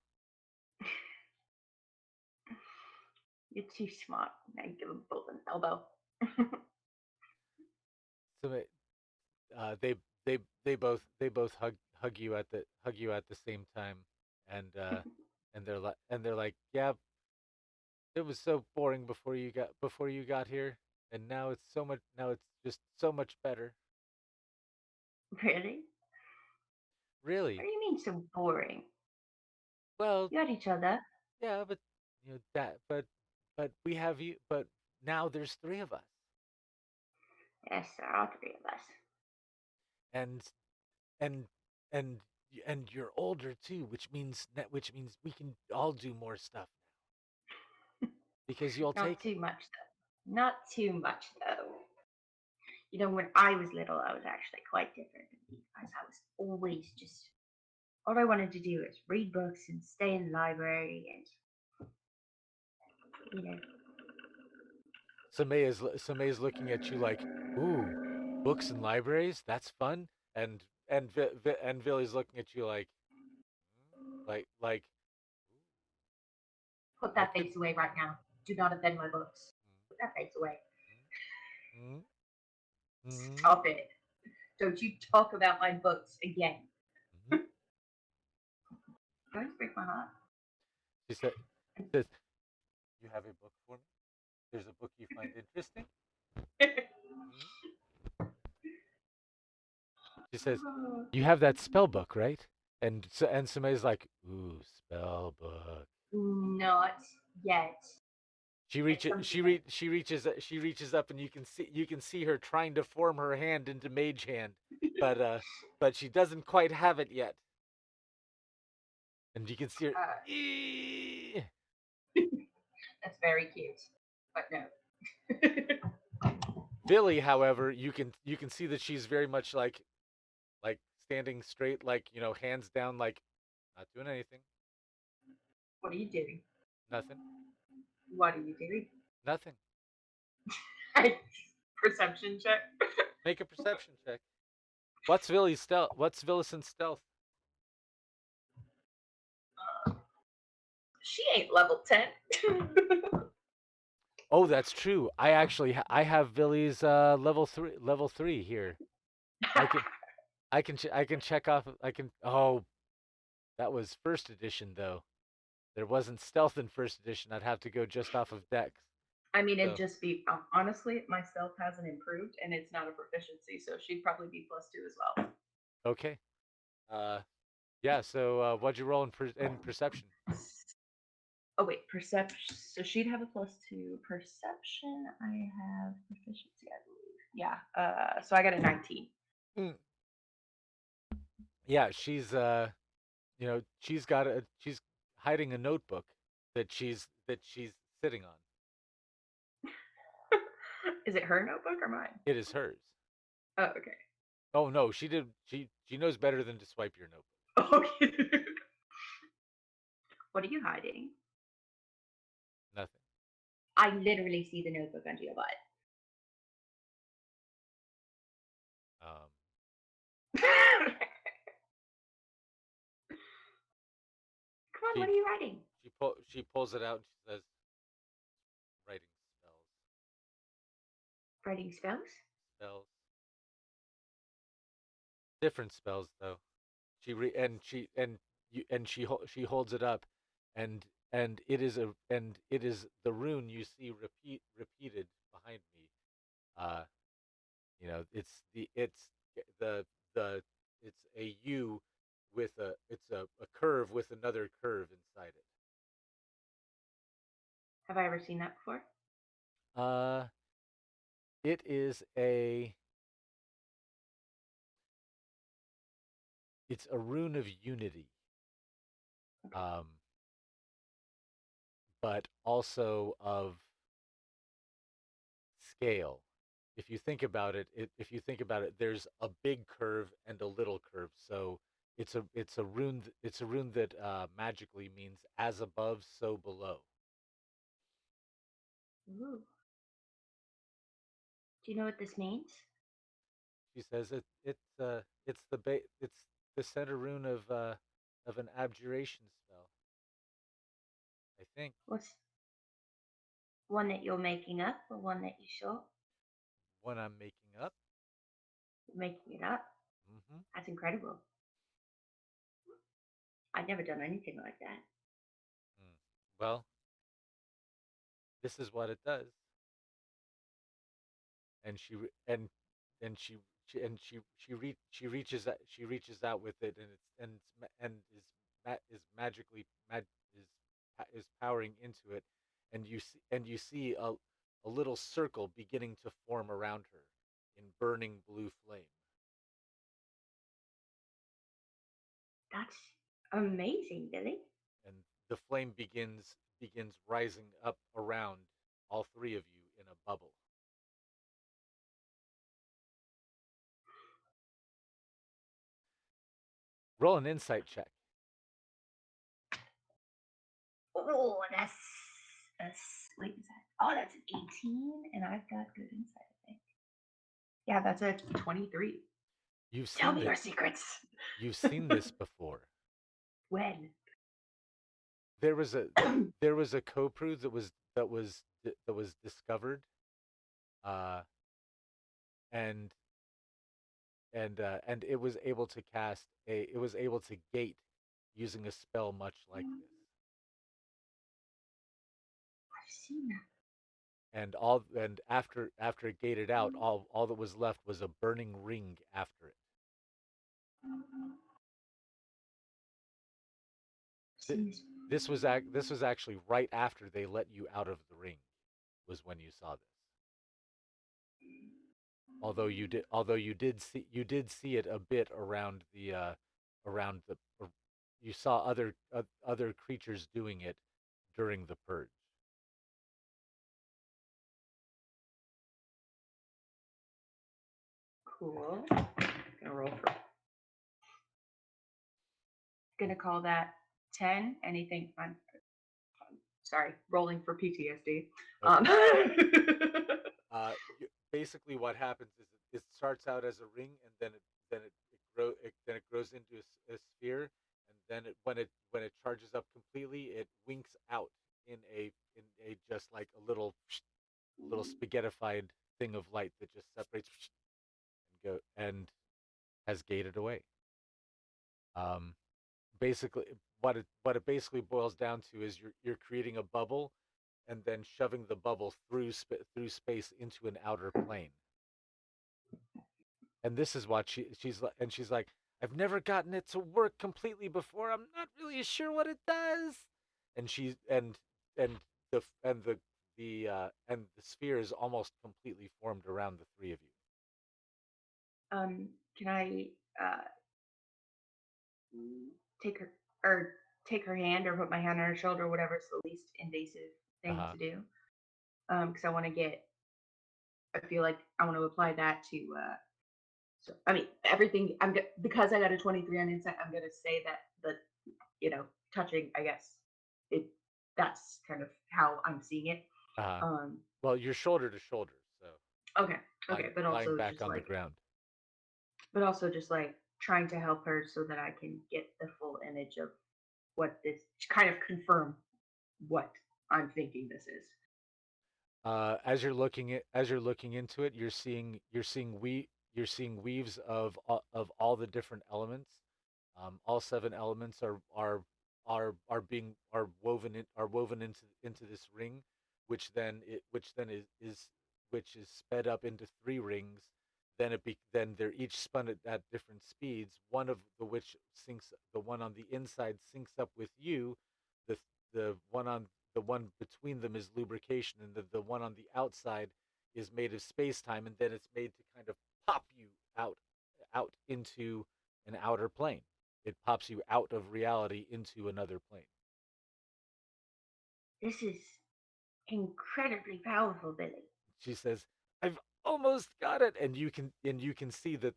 you're too smart. And I give them both an elbow. So they they both hug you at the same time, and they're like, "Yeah, it was so boring before you got here, and now it's just so much better." Really? What Really? do you mean so boring? Well, You had each other. yeah, but but we have you. But now there's three of us, Yes, there are three of us. and and and and you're older too, which means we can all do more stuff because you'll Not take it. too much, though. Not too much, though. You know, when I was little, I was actually quite different than you guys. I was always just, all I wanted to do is read books and stay in the library and, Samaya's looking at you like, "Ooh, books and libraries? That's fun." And Billy's looking at you like, like put I that could. face away right now. Do not offend my books. Put that face away. Mm, mm, Stop it. Don't you talk about my books again. mm. Don't break my heart. She says, "You have a book for me? There's a book you find interesting?" Mm. She says, "You have that spell book, right?" And Samaya's like, "Ooh, spell book." Not yet. She It's reaches something she that re, she reaches up and you can see her trying to form her hand into mage hand, but she doesn't quite have it yet. And you can see her. "Eee." that's very cute. But no. Billy, however, you can see that she's very much like standing straight, like hands down, like not doing anything. What are you doing? Nothing. What are you doing? Nothing. Perception check. Make a perception check. What's Villicent's stealth? She ain't level 10. Oh, that's true. I have Billy's level 3 here. I can I can check off. I can. Oh, that was first edition though. There wasn't stealth in first edition. I'd have to go just off of Dex. I mean, it'd So just be honestly, my stealth hasn't improved, and it's not a proficiency, so she'd probably be +2 as well. okay. Uh, yeah. So what'd you roll in perception? Oh wait, perception. So she'd have a +2 perception. I have proficiency, I believe. Yeah. So I got a 19. Mm. Yeah, she's hiding a notebook that she's sitting on. Is it her notebook or mine? It is hers. Oh, okay. Oh no, she knows better than to swipe your notebook. Okay. What are you hiding? Nothing. I literally see the notebook under your butt. Um, Come on, what she are you writing? she pulls it out and she says, "Writing spells, Writing spells? spells, different spells though." She re- and she and you and she holds it up, and it is the rune you see repeated behind me. Uh, the the it's a U with a curve with another curve inside it. Have I ever seen that before? Uh, it is a it's a rune of unity. Okay. Um, but also of scale. If you think about it, there's a big curve and a little curve. So it's a rune that magically means as above, so below. Ooh. Do you know what this means? She says it's the center rune of an abjuration spell. I think What's one that you're making up or one that you saw? one I'm making up. You're making it up. Hmm. That's incredible. I've never done anything like that. Mm. Well, this is what it does. And she reaches out with it, and is magically is powering into it, and you see a little circle beginning to form around her in burning blue flame, That's amazing, Billy. and the flame begins rising up around all three of you in a bubble. Roll an insight check. Oh, that's wait, is that? Oh, that's an 18, and I've got good insight, I think. Yeah, that's a 23. You've Tell seen me that your secrets. you've seen this before. When? There was a Kopru that was discovered, uh, and and it was able to gate using a spell much like this. I've seen that. And after it gated out, all that was left was a burning ring after it. I've seen this. This was actually right after they let you out of the ring, was when you saw this. Although you did see it a bit around the you saw other creatures doing it during the purge. Cool. Gonna roll for. Gonna call that 10. Anything? I'm sorry. Rolling for PTSD. Okay. Basically, what happens is it starts out as a ring, and then it grows into a sphere, and then when it charges up completely, it winks out in a just like a little spaghettified thing of light that just separates and go and has gated away. Um, basically, what it basically boils down to is you're creating a bubble and then shoving the bubble through space into an outer plane. And this is what she's like, I've never gotten it to work completely before. I'm not really sure what it does. And she's and and the sphere is almost completely formed around the three of you. Can I uh, take her or take her hand or put my hand on her shoulder, whatever's the least invasive Uh thing huh. to do? Because I want to get. I feel like I want to apply that to. So I mean, everything. Because I got a 23 on insight. I'm gonna say that the touching. I guess it that's kind of how I'm seeing it. Uh, Um, well, you're shoulder to shoulder, so okay, okay, lying back on the ground. but also just like trying to help her so that I can get the full image of what this kind of confirm what I'm thinking this is. As you're looking into it, you're seeing weaves of all the different elements. All seven elements are woven into this ring, which then which is sped up into three rings. Then they're each spun at different speeds. One of the which syncs the one on the inside syncs up with you. The the one on the one between them is lubrication, and the one on the outside is made of space time, and then it's made to kind of pop you out into an outer plane. It pops you out of reality into another plane. This is incredibly powerful, Billy. She says, "I've almost got it," and you can see that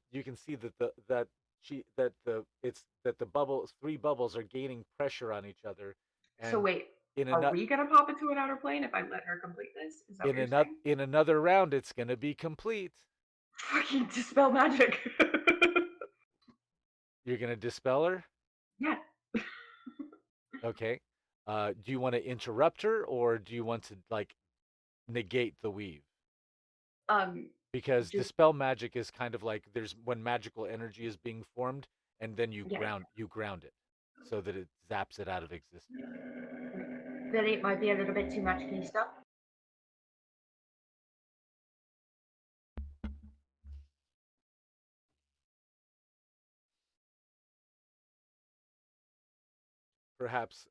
the bubbles, three bubbles, are gaining pressure on each other, So and wait, in are another we gonna pop into an outer plane if I let her complete this? Is that what you're saying? in another round, it's gonna be complete. Fucking dispel magic. You're gonna dispel her. Yeah. Okay. Do you want to interrupt her, or do you want to like negate the weave? Um, Because just dispel magic is kind of like there's when magical energy is being formed, and then yeah. you ground it so that it zaps it out of existence. Billy, it might be a little bit too much. Can you stop? Perhaps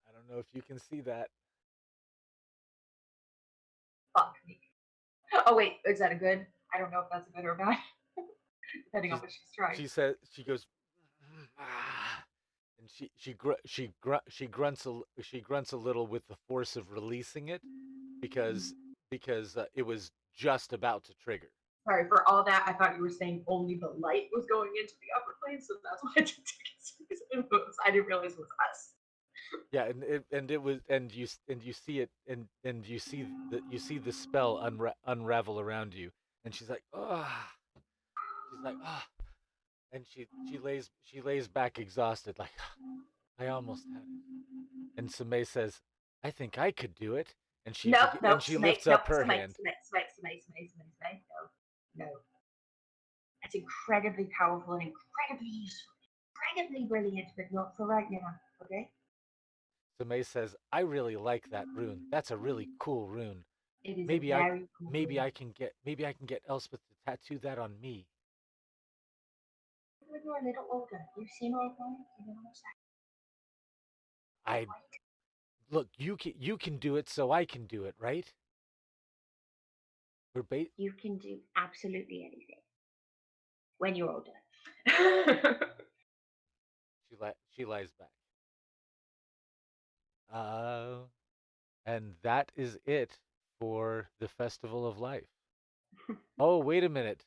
I don't know if you can see that. Fuck me. Oh wait, is that a good? I don't know if that's a good or bad, depending on She's what she's trying. she goes ah, and she grunts a little with the force of releasing it because it was just about to trigger. Sorry for all that. I thought you were saying only the light was going into the upper plane, so that's why I didn't take it seriously. I didn't realize it was us. Yeah, and it was and you see it and you see the spell unravel around you, and she's like she's like and she lays back exhausted like I almost had it, and Sumei says, I think I could do it, Nope, and nope, she Smite, lifts nope, up her Smite, hand. Smite, Smite, Smite, Smite, Smite, Smite. No, no. That's incredibly powerful and incredibly useful, incredibly brilliant, but not for right now. Okay? Sumei says, I really like that rune. That's a really cool rune. It is a Maybe I very cool room. maybe I can get Elspeth to tattoo that on me. You're a little older. You've seen all of mine. You know what's that? I look, you can do it, so I can do it, right? We're ba- You can do absolutely anything when you're older. she lies back. Uh, and that is it for the Festival of Life. Oh, wait a minute.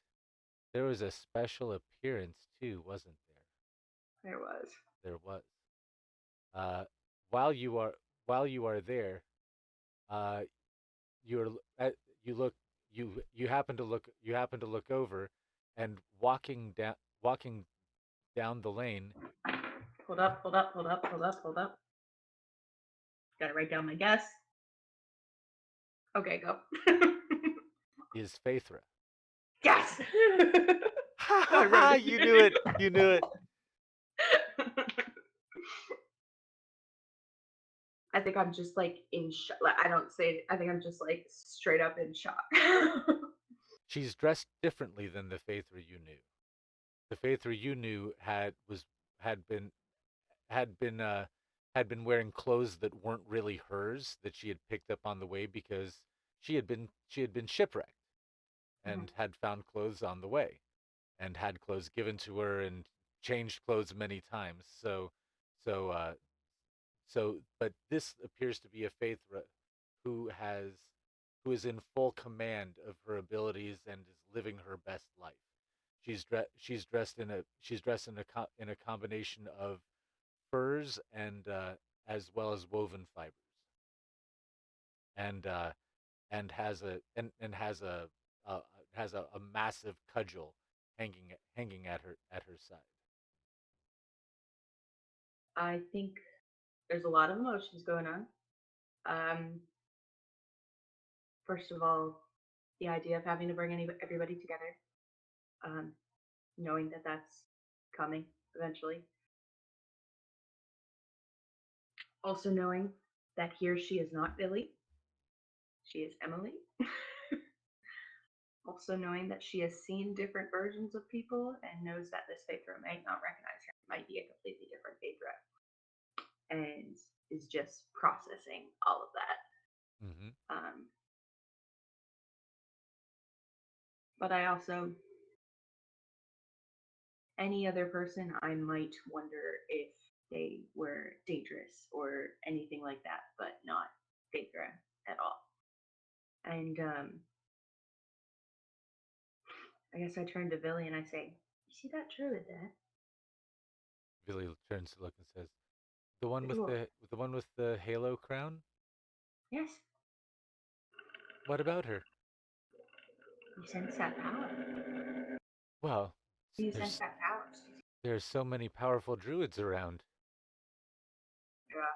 There was a special appearance too, wasn't there? There was. There was. Uh, while you are there, uh, you're uh, you look you happen to look over, and walking down the lane Hold up, hold up, hold up, hold up, hold up. Gotta write down my guess. Okay, go. is Phaethra. Yes! Ha I ha wrote ha! it. You knew it. You knew it. I think I'm just like in shock. Like, I don't say. I think I'm just like straight up in shock. She's dressed differently than the Phaethra you knew. The Phaethra you knew had been had been uh had been wearing clothes that weren't really hers that she had picked up on the way because she had been shipwrecked Mhm. and had found clothes on the way and had clothes given to her and changed clothes many times. So uh but this appears to be a Phaethra who has who is in full command of her abilities and is living her best life. She's dressed in a combination of furs as well as woven fibers, and uh, and has uh, a massive cudgel hanging at her side. I think there's a lot of emotions going on. Um, First of all, the idea of having to bring everybody together, um, knowing that that's coming eventually. Also knowing that here she is not Billy, she is Emily. Also knowing that she has seen different versions of people and knows that this Phaedra might not recognize her, might be a completely different Phaedra, and is just processing all of that. Hmm. But I also, any other person, I might wonder if they were dangerous or anything like that, but not Phaedra at all. And I guess I turn to Billy and I say, "You see that druid there? Billy turns to look and says, "The one The with dwarf? the halo crown. Yes, What about her?" you sense that power. Well, Do you sense there's that power? there's so many powerful druids around. Yeah.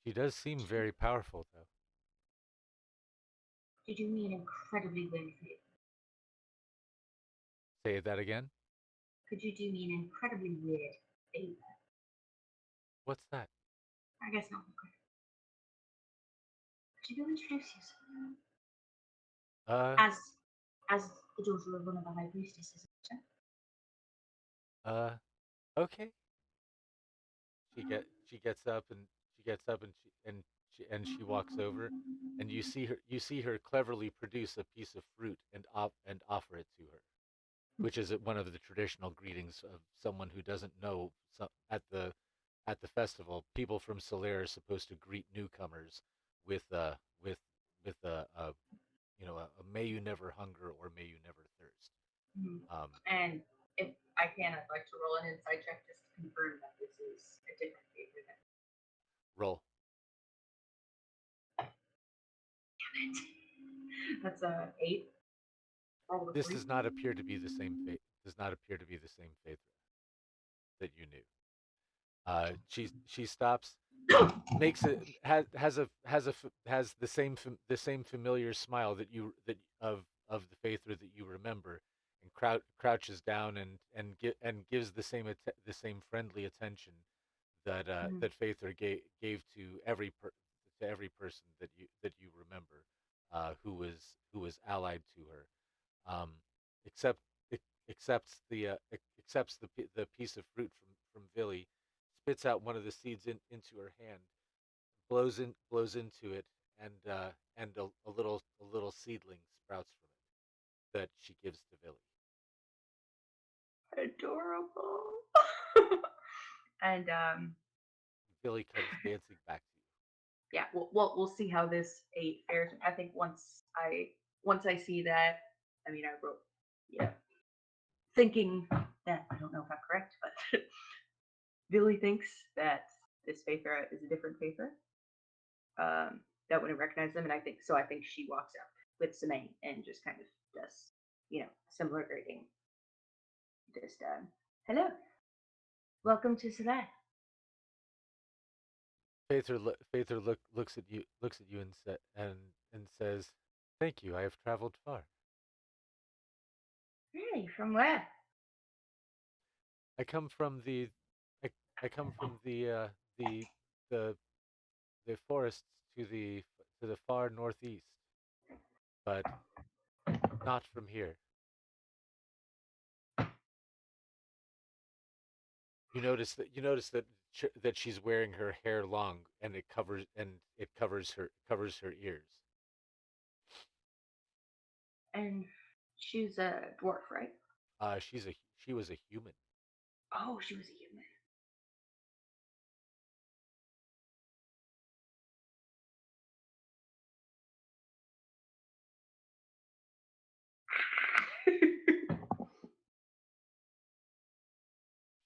She does seem very powerful, though. You do me an incredibly weird favor. Say that again. Could you do me an incredibly weird favor? What's that? I guess not. Could you go introduce yourself Uh, as as the daughter of one of the high priestesses? uh, okay. She gets up and she walks over, and you see her cleverly produce a piece of fruit and offer it to her, which is one of the traditional greetings of someone who doesn't know. At the festival, people from Solaire are supposed to greet newcomers with with a a may you never hunger or may you never thirst. Mhm. Um, And if I can, I'd like to roll an insight check just to confirm that this is a different favor. roll. That's a 8. Roll the This 3. does not appear to be the same fate. Does not appear to be the same faith that you knew. She stops, makes it has the same familiar smile that you that of the Phaethra that you remember, and crouches down and gives the same friendly attention Mhm. that Phaethra gave to to every person that you remember, who was allied to her, um, except accepts the piece of fruit from Villy, spits out one of the seeds into her hand, blows into it, and a little seedling sprouts from it that she gives to Villy. Adorable. And Villy comes dancing back to you. yeah, we'll see how this 8 fares. I think once I see that, I mean, I wrote, yeah, thinking that I don't know if I'm correct, but Billy thinks that this Phaedra is a different Phaedra. That wouldn't recognize them, and I think so. I think she walks up with Semaine and just kind of does, similar greeting. Just hello, welcome to Soleil. Looks at you and says, "Thank you. I have traveled far. Really, from where? I come from I, I come from the the the forests to the far northeast, but not from here." You notice that she's wearing her hair long, and it covers her ears. And she's a dwarf, right? She was a human. Oh, she was a human.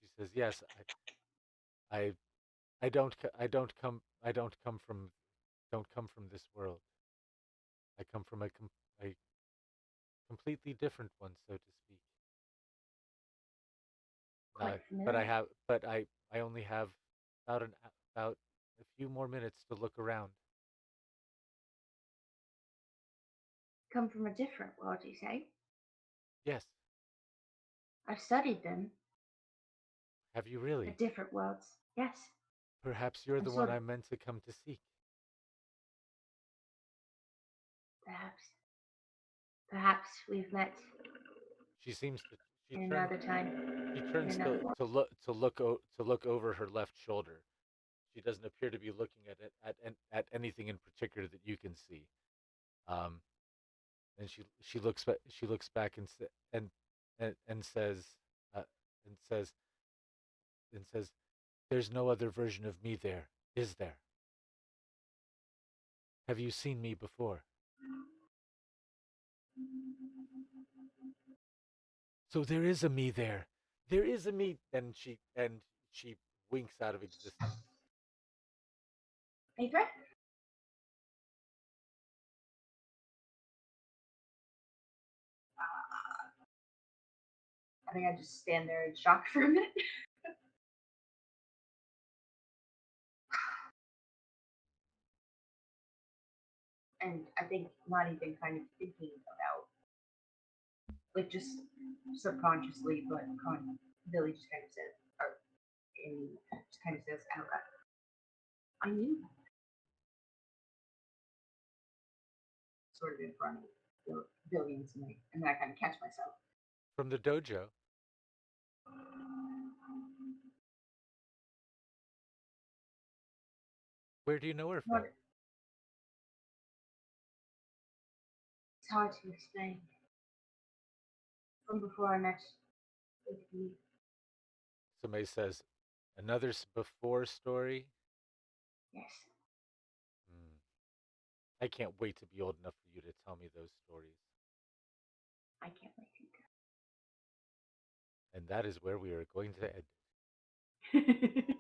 She says, "Yes, I don't come from this world. I come from a completely different one, so to speak. Uh, Quite familiar. I only have about an about a few more minutes to look around. Come from a different world, you say? Yes, I've studied them, have you the really? different worlds. Yes, Perhaps you're I'm the one sort of, I'm meant to come to seek. perhaps, perhaps we've met She seems to she in turns another time, she in turns another world. to look over her left shoulder. She doesn't appear to be looking at anything in particular that you can see. Um, and she looks back and says uh, and says and says, "There's no other version of me there, is there? Have you seen me before?" So there is a me there. There is a me, and she winks out of existence. A threat? I think I just stand there in shock for a minute. And I think not even kind of thinking about, like, just subconsciously, but Billy just kind of says, or Amy just kind of says out loud, I knew that, sort of in front of Billy and me. And then I kind of catch myself. From the dojo. Where do you know her from? What? It's hard to explain. From before I met with you. Somebody says, another before story. Yes, Hmm. I can't wait to be old enough for you to tell me those stories. I can't wait And that is where we are going to end. either.